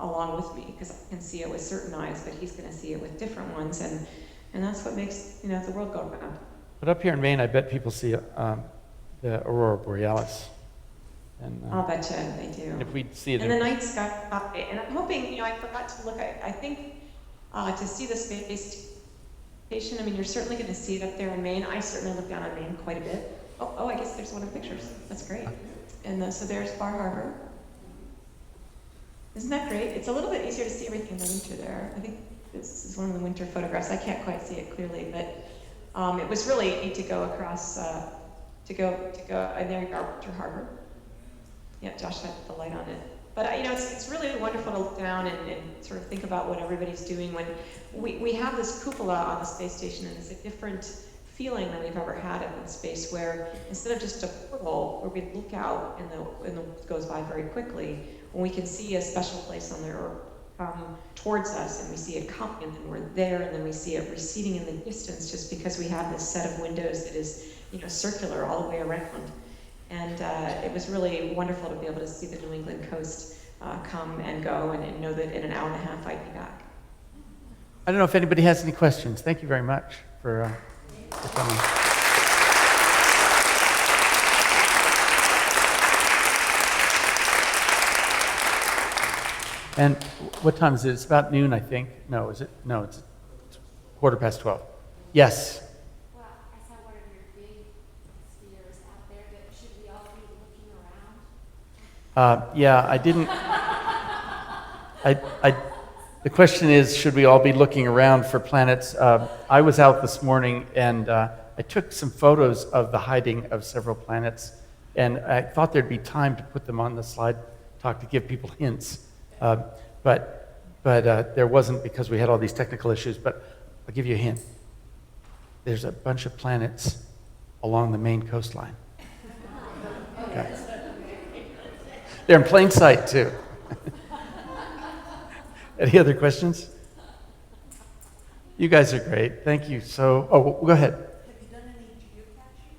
along with me, because I can see it with certain eyes, but he's going to see it with different ones, and that's what makes, you know, the world go round. But up here in Maine, I bet people see the Aurora Borealis. And, I'll bet you they do. And if we see it, and the night sky, and I'm hoping, you know, I forgot to look. I think to see the space station. I mean, you're certainly going to see it up there in Maine. I certainly look down on Maine quite a bit. Oh, I guess there's one of the pictures. That's great. And so there's Bar Harbor. Isn't that great? It's a little bit easier to see everything in the winter there. I think this is one of the winter photographs. I can't quite see it clearly, but it was really neat to go across, and there you are, Winter Harbor. Yeah, Josh had the light on it. But you know, it's really wonderful to look down and sort of think about what everybody's doing when we have this cupola on the space station, and it's a different feeling than we've ever had in space, where instead of just a portal where we look out and the world goes by very quickly, when we can see a special place on the Earth come towards us, and we see it coming, and then we're there, and then we see it receding in the distance, just because we have this set of windows that is, you know, circular all the way around. And it was really wonderful to be able to see the New England coast come and go, and know that in an hour and a half I'd be back. I don't know if anybody has any questions. Thank you very much for coming. And what time is it? It's about noon, I think. No, is it? No, it's 12:15. Yes. Well, I saw one of your big spheres out there, but should we all be looking around? Yeah, I didn't. The question is, should we all be looking around for planets? I was out this morning, and I took some photos of the hiding of several planets, and I thought there'd be time to put them on the slide talk to give people hints. But there wasn't, because we had all these technical issues. But I'll give you a hint. There's a bunch of planets along the Maine coastline. Okay. They're in plain sight, too. Any other questions? You guys are great. Thank you. So, go ahead. Have you done any geocaching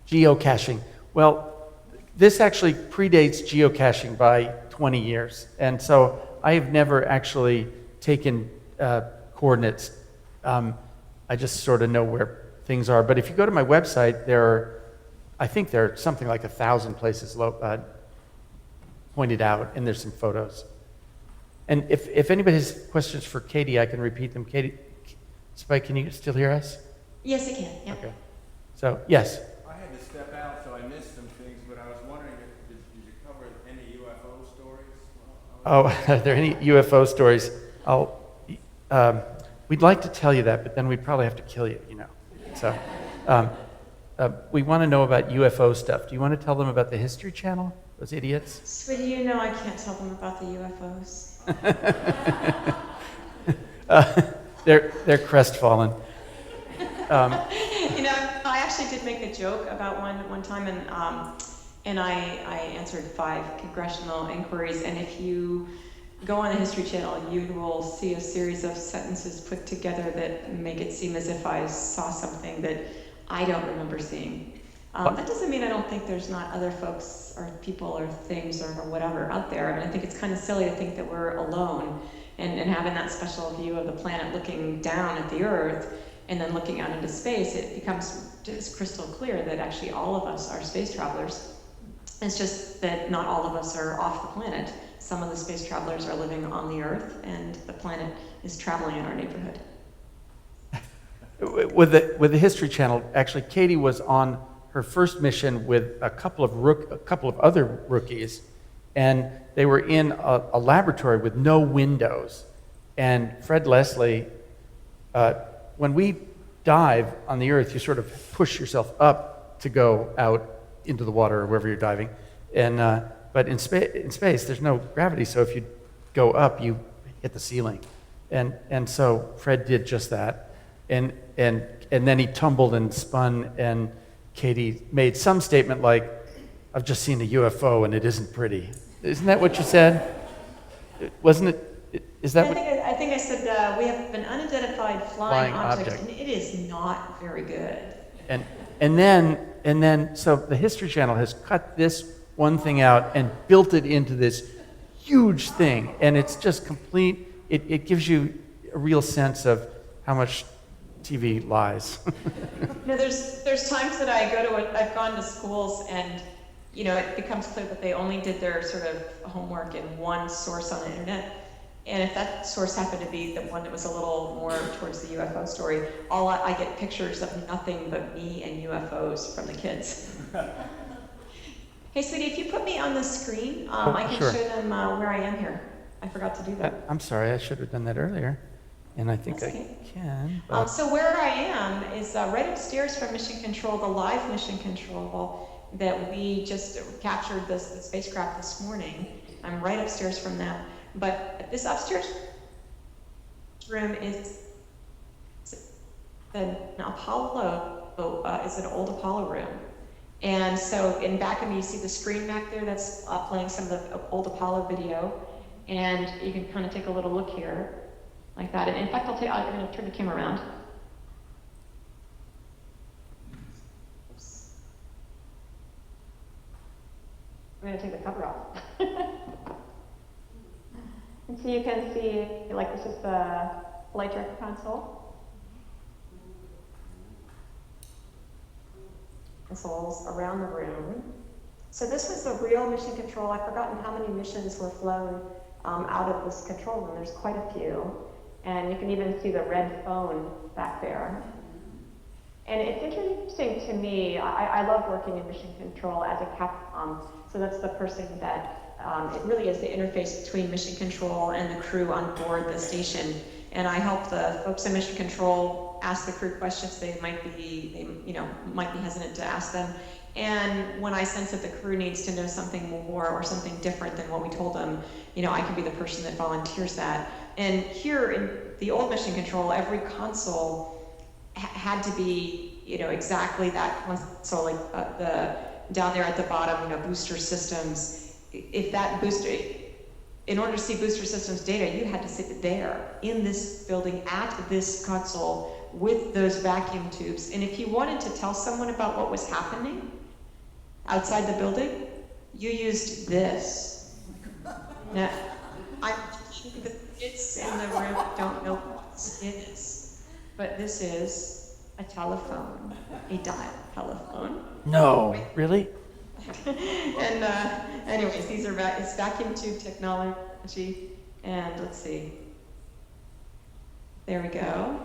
with it? Geocaching. Well, this actually predates geocaching by 20 years. And so I have never actually taken coordinates. I just sort of know where things are. But if you go to my website, I think there are something like 1,000 places pointed out, and there's some photos. And if anybody has questions for Cady, I can repeat them. Cady, Spike, can you still hear us? Yes, I can. Yeah. Okay. So, yes. I had to step out, so I missed some things, but I was wondering if did you cover any UFO stories? Oh, are there any UFO stories? We'd like to tell you that, but then we'd probably have to kill you, you know. So, we want to know about UFO stuff. Do you want to tell them about the History Channel? Those idiots? Sweetie, you know I can't tell them about the UFOs. They're crestfallen. You know, I actually did make a joke about one time, and I answered 5 congressional inquiries, and if you go on the History Channel, you will see a series of sentences put together that make it seem as if I saw something that I don't remember seeing. That doesn't mean I don't think there's not other folks or people or things or whatever out there. I mean, I think it's kind of silly to think that we're alone, and having that special view of the planet looking down at the Earth and then looking out into space, it becomes just crystal clear that actually all of us are space travelers. It's just that not all of us are off the planet. Some of the space travelers are living on the Earth, and the planet is traveling in our neighborhood. With the History Channel, actually, Cady was on her first mission with a couple of other rookies, and they were in a laboratory with no windows. And Fred Leslie, when we dive on the Earth, you sort of push yourself up to go out into the water or wherever you're diving. But in space, there's no gravity, so if you go up, you hit the ceiling. And so Fred did just that. And then he tumbled and spun, and Cady made some statement like, "I've just seen a UFO and it isn't pretty." Isn't that what you said? Wasn't it? Is that what? I think I said we have an unidentified flying object, and it is not very good. And then so the History Channel has cut this one thing out and built it into this huge thing, and it's just complete. It gives you a real sense of how much TV lies. There's times that I've gone to schools, and it becomes clear that they only did their sort of homework in one source on the internet. And if that source happened to be the one that was a little more towards the UFO story, I get pictures of nothing but me and UFOs from the kids. Hey, sweetie, if you put me on the screen, I can sure. show them where I am here. I forgot to do that. I'm sorry, I should have done that earlier, and I think That's I okay. can. But So where I am is right upstairs from Mission Control, the live Mission Control that we just captured the spacecraft this morning. I'm right upstairs from that. But this upstairs room is an Apollo, is an old Apollo room. And so in back of me, you see the screen back there that's playing some of the old Apollo video. And you can kind of take a little look here, like that. And in fact, I'm going to turn the camera around. Oops. I'm going to take the cover off. And so you can see, like, this is the flight director console. Consoles around the room. So this was the real mission control. I've forgotten how many missions were flown out of this control room. There's quite a few. And you can even see the red phone back there. And it's interesting to me, I love working in mission control as a capcom. So that's the person that it really is the interface between mission control and the crew on board the station. And I help the folks in mission control ask the crew questions they might be hesitant to ask them. And when I sense that the crew needs to know something more or something different than what we told them, I can be the person that volunteers that. And here in the old mission control, every console had to be, exactly that console, like down there at the bottom, booster systems. If that booster, in order to see booster systems data, you had to sit there in this building at this console with those vacuum tubes. And if you wanted to tell someone about what was happening outside the building, you used this. Now, the kids in the room don't know what this is, but this is a telephone, a dial telephone. no, really? And anyways, it's vacuum tube technology, and let's see. There we go.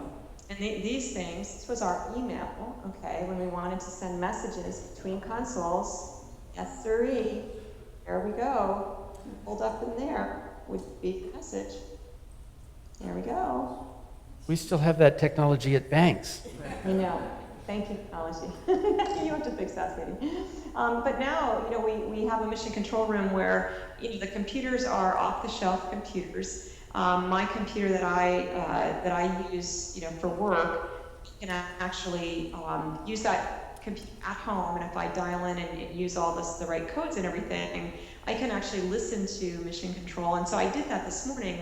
And these things, this was our email, okay, when we wanted to send messages between consoles. Yes, sirree. There we go. Pulled up in there would be the message. There we go. We still have that technology at banks. I know. Thank you, technology. You have to fix that, sweetie. But now, we have a mission control room where the computers are off-the-shelf computers. My computer that I use, for work, you can actually use that compute at home, and if I dial in and use all the right codes and everything, I can actually listen to mission control. And so I did that this morning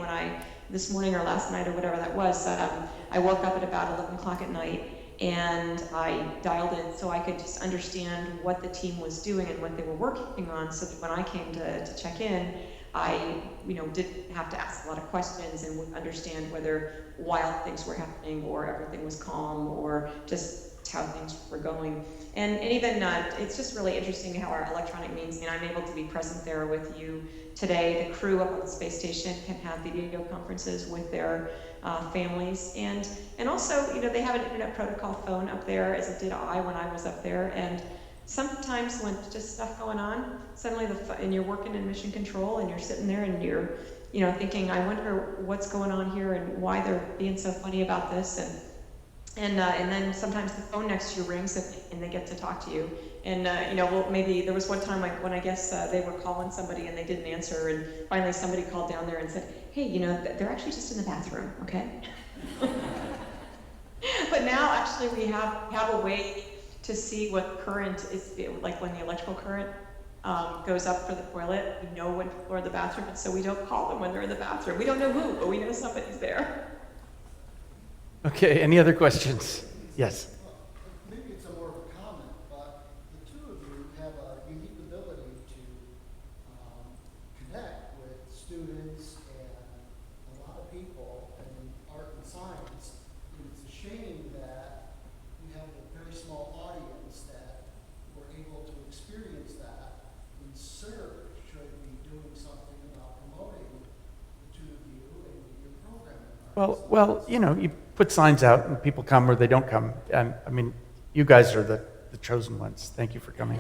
this morning or last night or whatever that was. I woke up at about 11 o'clock at night, and I dialed in so I could just understand what the team was doing and what they were working on, so that when I came to check in, I didn't have to ask a lot of questions and would understand whether wild things were happening or everything was calm or just how things were going. And even it's just really interesting how our electronic means, I'm able to be present there with you today. The crew up on the space station can have video conferences with their families, and also they have an internet protocol phone up there, as did I when I was up there. And sometimes when just stuff going on, suddenly and you're working in mission control and you're sitting there and you're thinking, I wonder what's going on here and why they're being so funny about this, and then sometimes the phone next to you rings and they get to talk to you. And maybe there was one time when I guess they were calling somebody and they didn't answer, and finally somebody called down there and said, hey, they're actually just in the bathroom, okay? But now actually we have a way to see what current is, like when the electrical current goes up for the toilet, we know when people are in the bathroom, and so we don't call them when they're in the bathroom. We don't know who, but we know somebody's there. Okay, any other questions? Yes. Maybe it's more of a comment, but the two of you have a unique ability to connect with students and a lot of people in art and science. And it's a shame that you have a very small audience that were able to experience that. And SIR should be doing something about promoting the two of you and your programming. Well, you put signs out and people come or they don't come. And I mean, you guys are the chosen ones. Thank you for coming.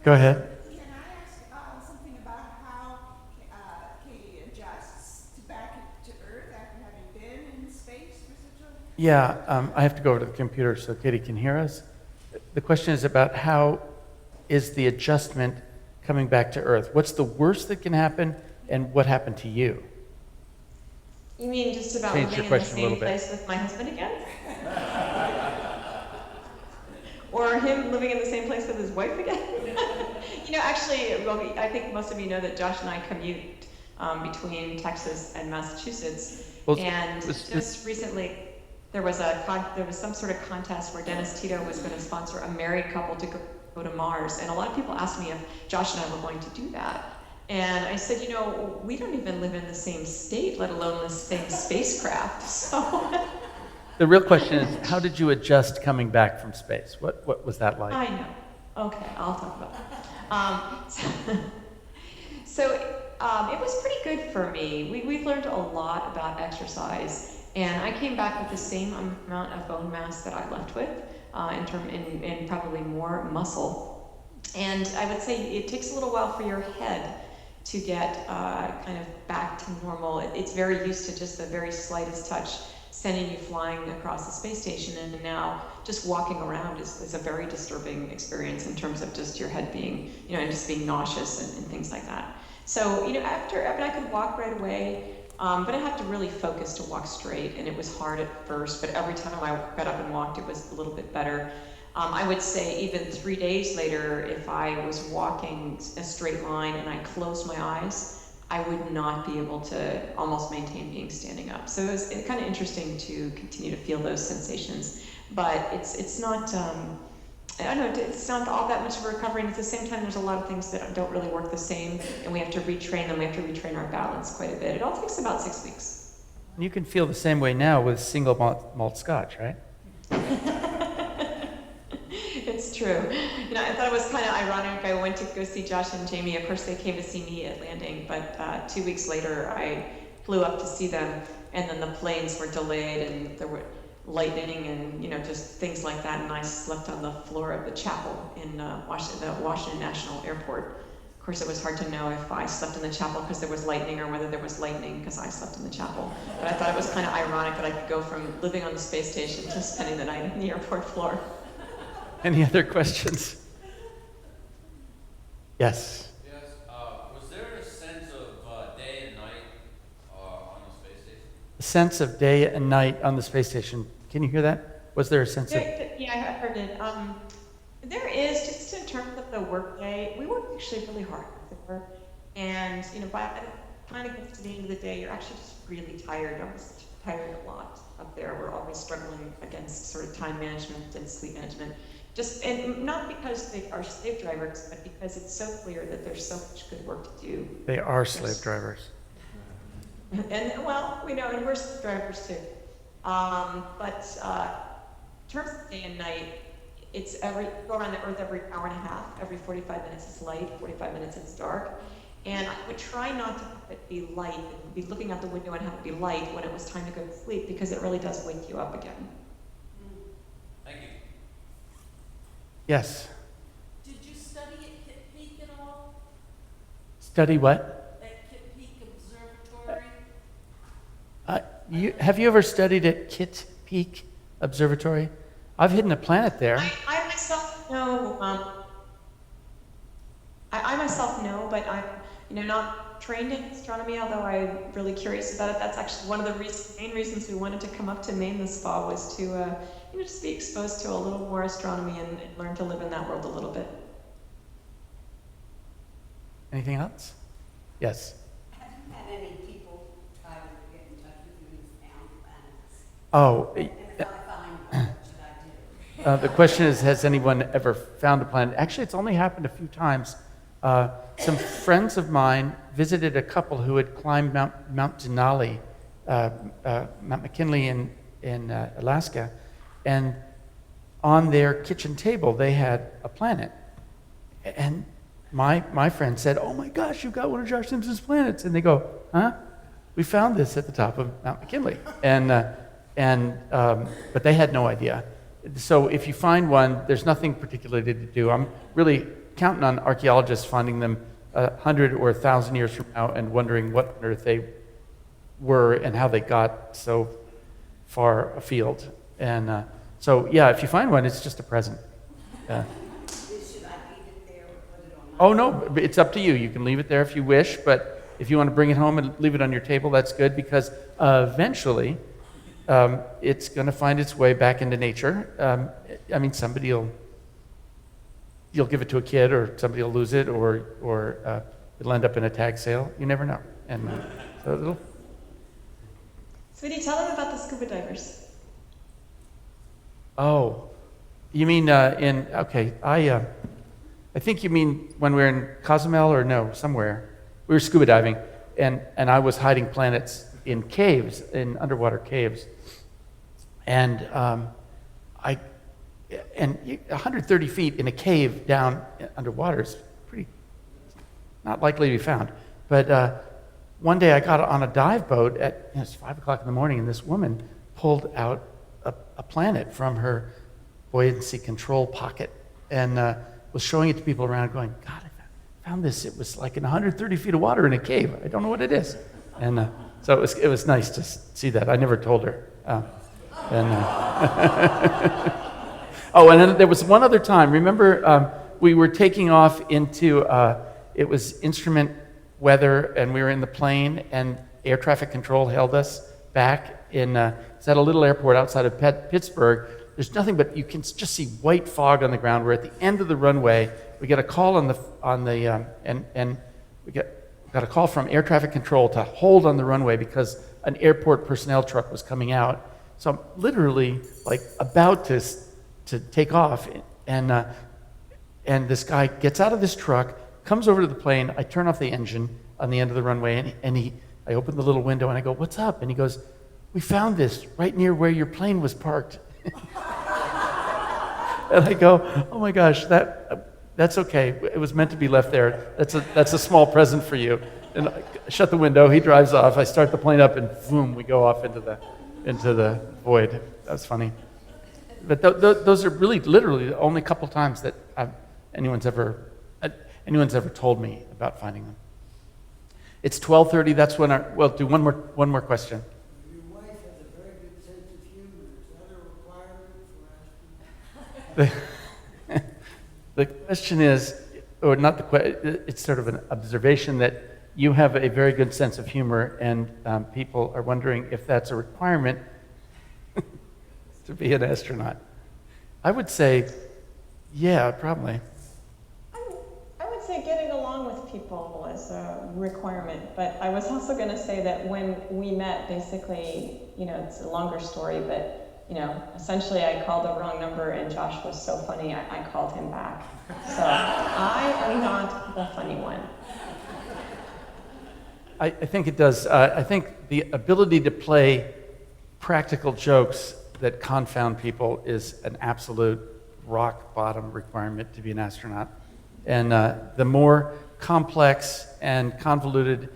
Go ahead. Can I ask something about how Cady adjusts back to Earth after having been in space for such a... Yeah, I have to go over to the computer so Cady can hear us. The question is about how is the adjustment coming back to Earth? What's the worst that can happen, and what happened to you? You mean just about Change living your in the question a same little bit. place with my husband again? Or him living in the same place with his wife again? Actually, well, I think most of you know that Josh and I commute between Texas and Massachusetts. Well, and just recently, there was some sort of contest where Dennis Tito was going to sponsor a married couple to go to Mars. And a lot of people asked me if Josh and I were going to do that. And I said, we don't even live in the same state, let alone the same spacecraft. So The real question is, how did you adjust coming back from space? What was that like? I know. Okay, I'll talk about that. So it was pretty good for me. We've learned a lot about exercise, and I came back with the same amount of bone mass that I left with, in probably more muscle. And I would say it takes a little while for your head to get kind of back to normal. It's very used to just the very slightest touch sending you flying across the space station, and now just walking around is a very disturbing experience in terms of just your head being, and just being nauseous and things like that. So, I could walk right away, but I had to really focus to walk straight, and it was hard at first, but every time I got up and walked, it was a little bit better. I would say even 3 days later, if I was walking a straight line and I closed my eyes, I would not be able to almost maintain being standing up. So it was kind of interesting to continue to feel those sensations, but it's not, I don't know, it's not all that much of a recovery, and at the same time there's a lot of things that don't really work the same, and we have to retrain them, we have to retrain our balance quite a bit. It all takes about 6 weeks. You can feel the same way now with single malt scotch, right? It's true. I thought it was kind of ironic. I went to go see Josh and Jamie. Of course, they came to see me at landing, but 2 weeks later, I flew up to see them, and then the planes were delayed, and there were lightning and just things like that. And I slept on the floor of the chapel in the Washington National Airport. Of course, it was hard to know if I slept in the chapel because there was lightning or whether there was lightning because I slept in the chapel. But I thought it was kind of ironic that I could go from living on the space station to spending the night on the airport floor. Any other questions? Yes. Yes. Was there a sense of day and night on the space station? A sense of day and night on the space station. Can you hear that? Was there a sense of? Yeah, I heard it. There is, just in terms of the workday, we work actually really hard there. And, by the time it gets to the end of the day, you're actually just really tired. I'm just tired a lot up there. We're always struggling against sort of time management and sleep management. And not because they are slave drivers, but because it's so clear that there's so much good work to do. They are slave drivers. And, well, and we're slave drivers too. But in terms of day and night, it's go around the Earth every hour and a half. Every 45 minutes it's light, 45 minutes it's dark. And I would try not to have it be light, and be looking out the window and have it be light when it was time to go to sleep, because it really does wake you up again. Thank you. Yes. Did you study at Kitt Peak at all? Study what? At Kitt Peak Observatory? Have you ever studied at Kitt Peak Observatory? I've hidden a planet there. I myself know. I myself know, but I'm not trained in astronomy. Although I'm really curious about it. That's actually one of the main reasons we wanted to come up to Maine this fall, was to just be exposed to a little more astronomy and learn to live in that world a little bit. Anything else? Yes. Have you had any people try to get in touch with you and found planets? Oh. And if I find one, what should I do? The question is, has anyone ever found a planet? Actually, it's only happened a few times. Some friends of mine visited a couple who had climbed Mount Denali, Mount McKinley in Alaska, and on their kitchen table they had a planet. And my friend said, "Oh my gosh, you've got one of Josh Simpson's planets!" And they go, "Huh? We found this at the top of Mount McKinley." But they had no idea. So if you find one, there's nothing particularly to do. I'm really counting on archaeologists finding them 100 or 1,000 years from now and wondering what on earth they were and how they got so far afield. And so, yeah, if you find one, it's just a present. Should I leave it there or put it on my... Oh, no, it's up to you. You can leave it there if you wish, but if you want to bring it home and leave it on your table, that's good, because eventually it's going to find its way back into nature. I mean, you'll give it to a kid, or somebody will lose it, or it'll end up in a tag sale. You never know. And so it'll... Sweetie, tell them about the scuba divers. Oh, you mean okay, I think you mean when we were in Cozumel, or no, somewhere. We were scuba diving, and I was hiding planets in caves, in underwater caves. And 130 feet in a cave down underwater is pretty not likely to be found. But one day I got on a dive boat it's 5 o'clock in the morning, and this woman pulled out a planet from her buoyancy control pocket and was showing it to people around, going, "God, I found this. It was like in 130 feet of water in a cave. I don't know what it is." And so it was nice to see that. I never told her. Oh, and then there was one other time. Remember, we were taking off into, it was instrument weather, and we were in the plane, and air traffic control held us back it's at a little airport outside of Pittsburgh. There's nothing but, you can just see white fog on the ground. We're at the end of the runway. We get a call and we got a call from air traffic control to hold on the runway because an airport personnel truck was coming out. So I'm literally like about to take off, and this guy gets out of this truck, comes over to the plane. I turn off the engine on the end of the runway, and I open the little window and I go, "What's up?" And he goes, "We found this right near where your plane was parked." And I go, "Oh my gosh, that's okay. It was meant to be left there. That's a small present for you." And I shut the window. He drives off. I start the plane up, and boom, we go off into the void. That was funny. But those are really, literally the only couple times that anyone's ever told me about finding them. It's 12:30. That's when we'll do one more question. Your wife has a very good sense of humor. Is that a requirement for asking? The question is, or not the question, it's sort of an observation that you have a very good sense of humor, and people are wondering if that's a requirement. to be an astronaut? I would say, yeah, probably. I would say getting along with people is a requirement, but I was also going to say that when we met, basically, it's a longer story, but essentially I called the wrong number and Josh was so funny, I called him back. So I am not the funny one. I think it does. I think the ability to play practical jokes that confound people is an absolute rock bottom requirement to be an astronaut. And the more complex and convoluted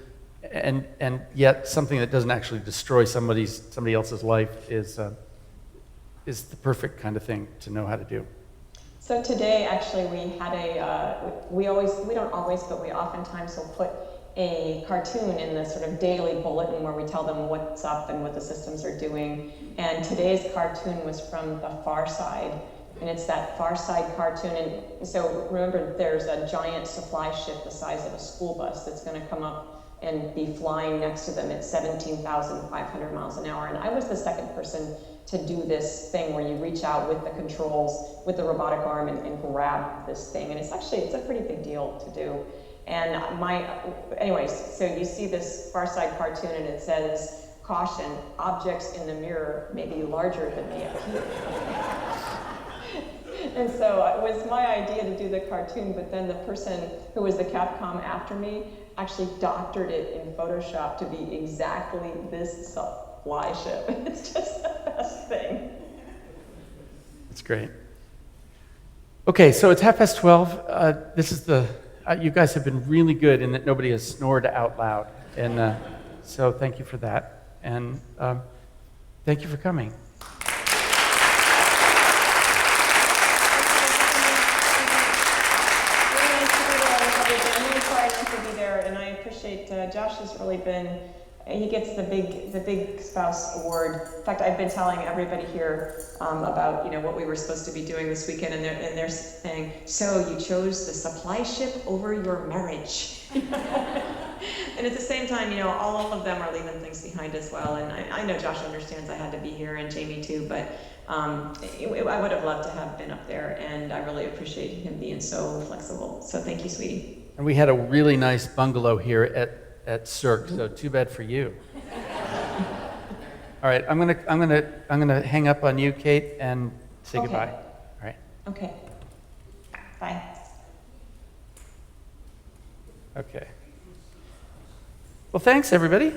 and yet something that doesn't actually destroy somebody else's life is the perfect kind of thing to know how to do. So today, actually, we had we don't always, but we oftentimes will put a cartoon in the sort of daily bulletin where we tell them what's up and what the systems are doing. And today's cartoon was from the Far Side. And it's that Far Side cartoon. And so remember, there's a giant supply ship the size of a school bus that's going to come up and be flying next to them at 17,500 miles an hour. And I was the second person to do this thing where you reach out with the controls, with the robotic arm and grab this thing. And it's a pretty big deal to do. And anyways, so you see this Far Side cartoon and it says, caution, objects in the mirror may be larger than they appear. And so it was my idea to do the cartoon, but then the person who was the Capcom after me actually doctored it in Photoshop to be exactly this supply ship. It's just the best thing. That's great. Okay, so it's 12:30. This is you guys have been really good in that nobody has snored out loud. And so thank you for that. And thank you for coming. Josh has really been, he gets the big spouse award. In fact, I've been telling everybody here about what we were supposed to be doing this weekend, and they're saying, so you chose the supply ship over your marriage. And at the same time, all of them are leaving things behind as well. And I know Josh understands I had to be here, and Jamie too, but I would have loved to have been up there, and I really appreciate him being so flexible. So thank you, sweetie. And we had a really nice bungalow here at Cirque, so too bad for you. All right, I'm gonna hang up on you, Kate, and say goodbye. All right. Okay. Bye. Okay. Well, thanks, everybody.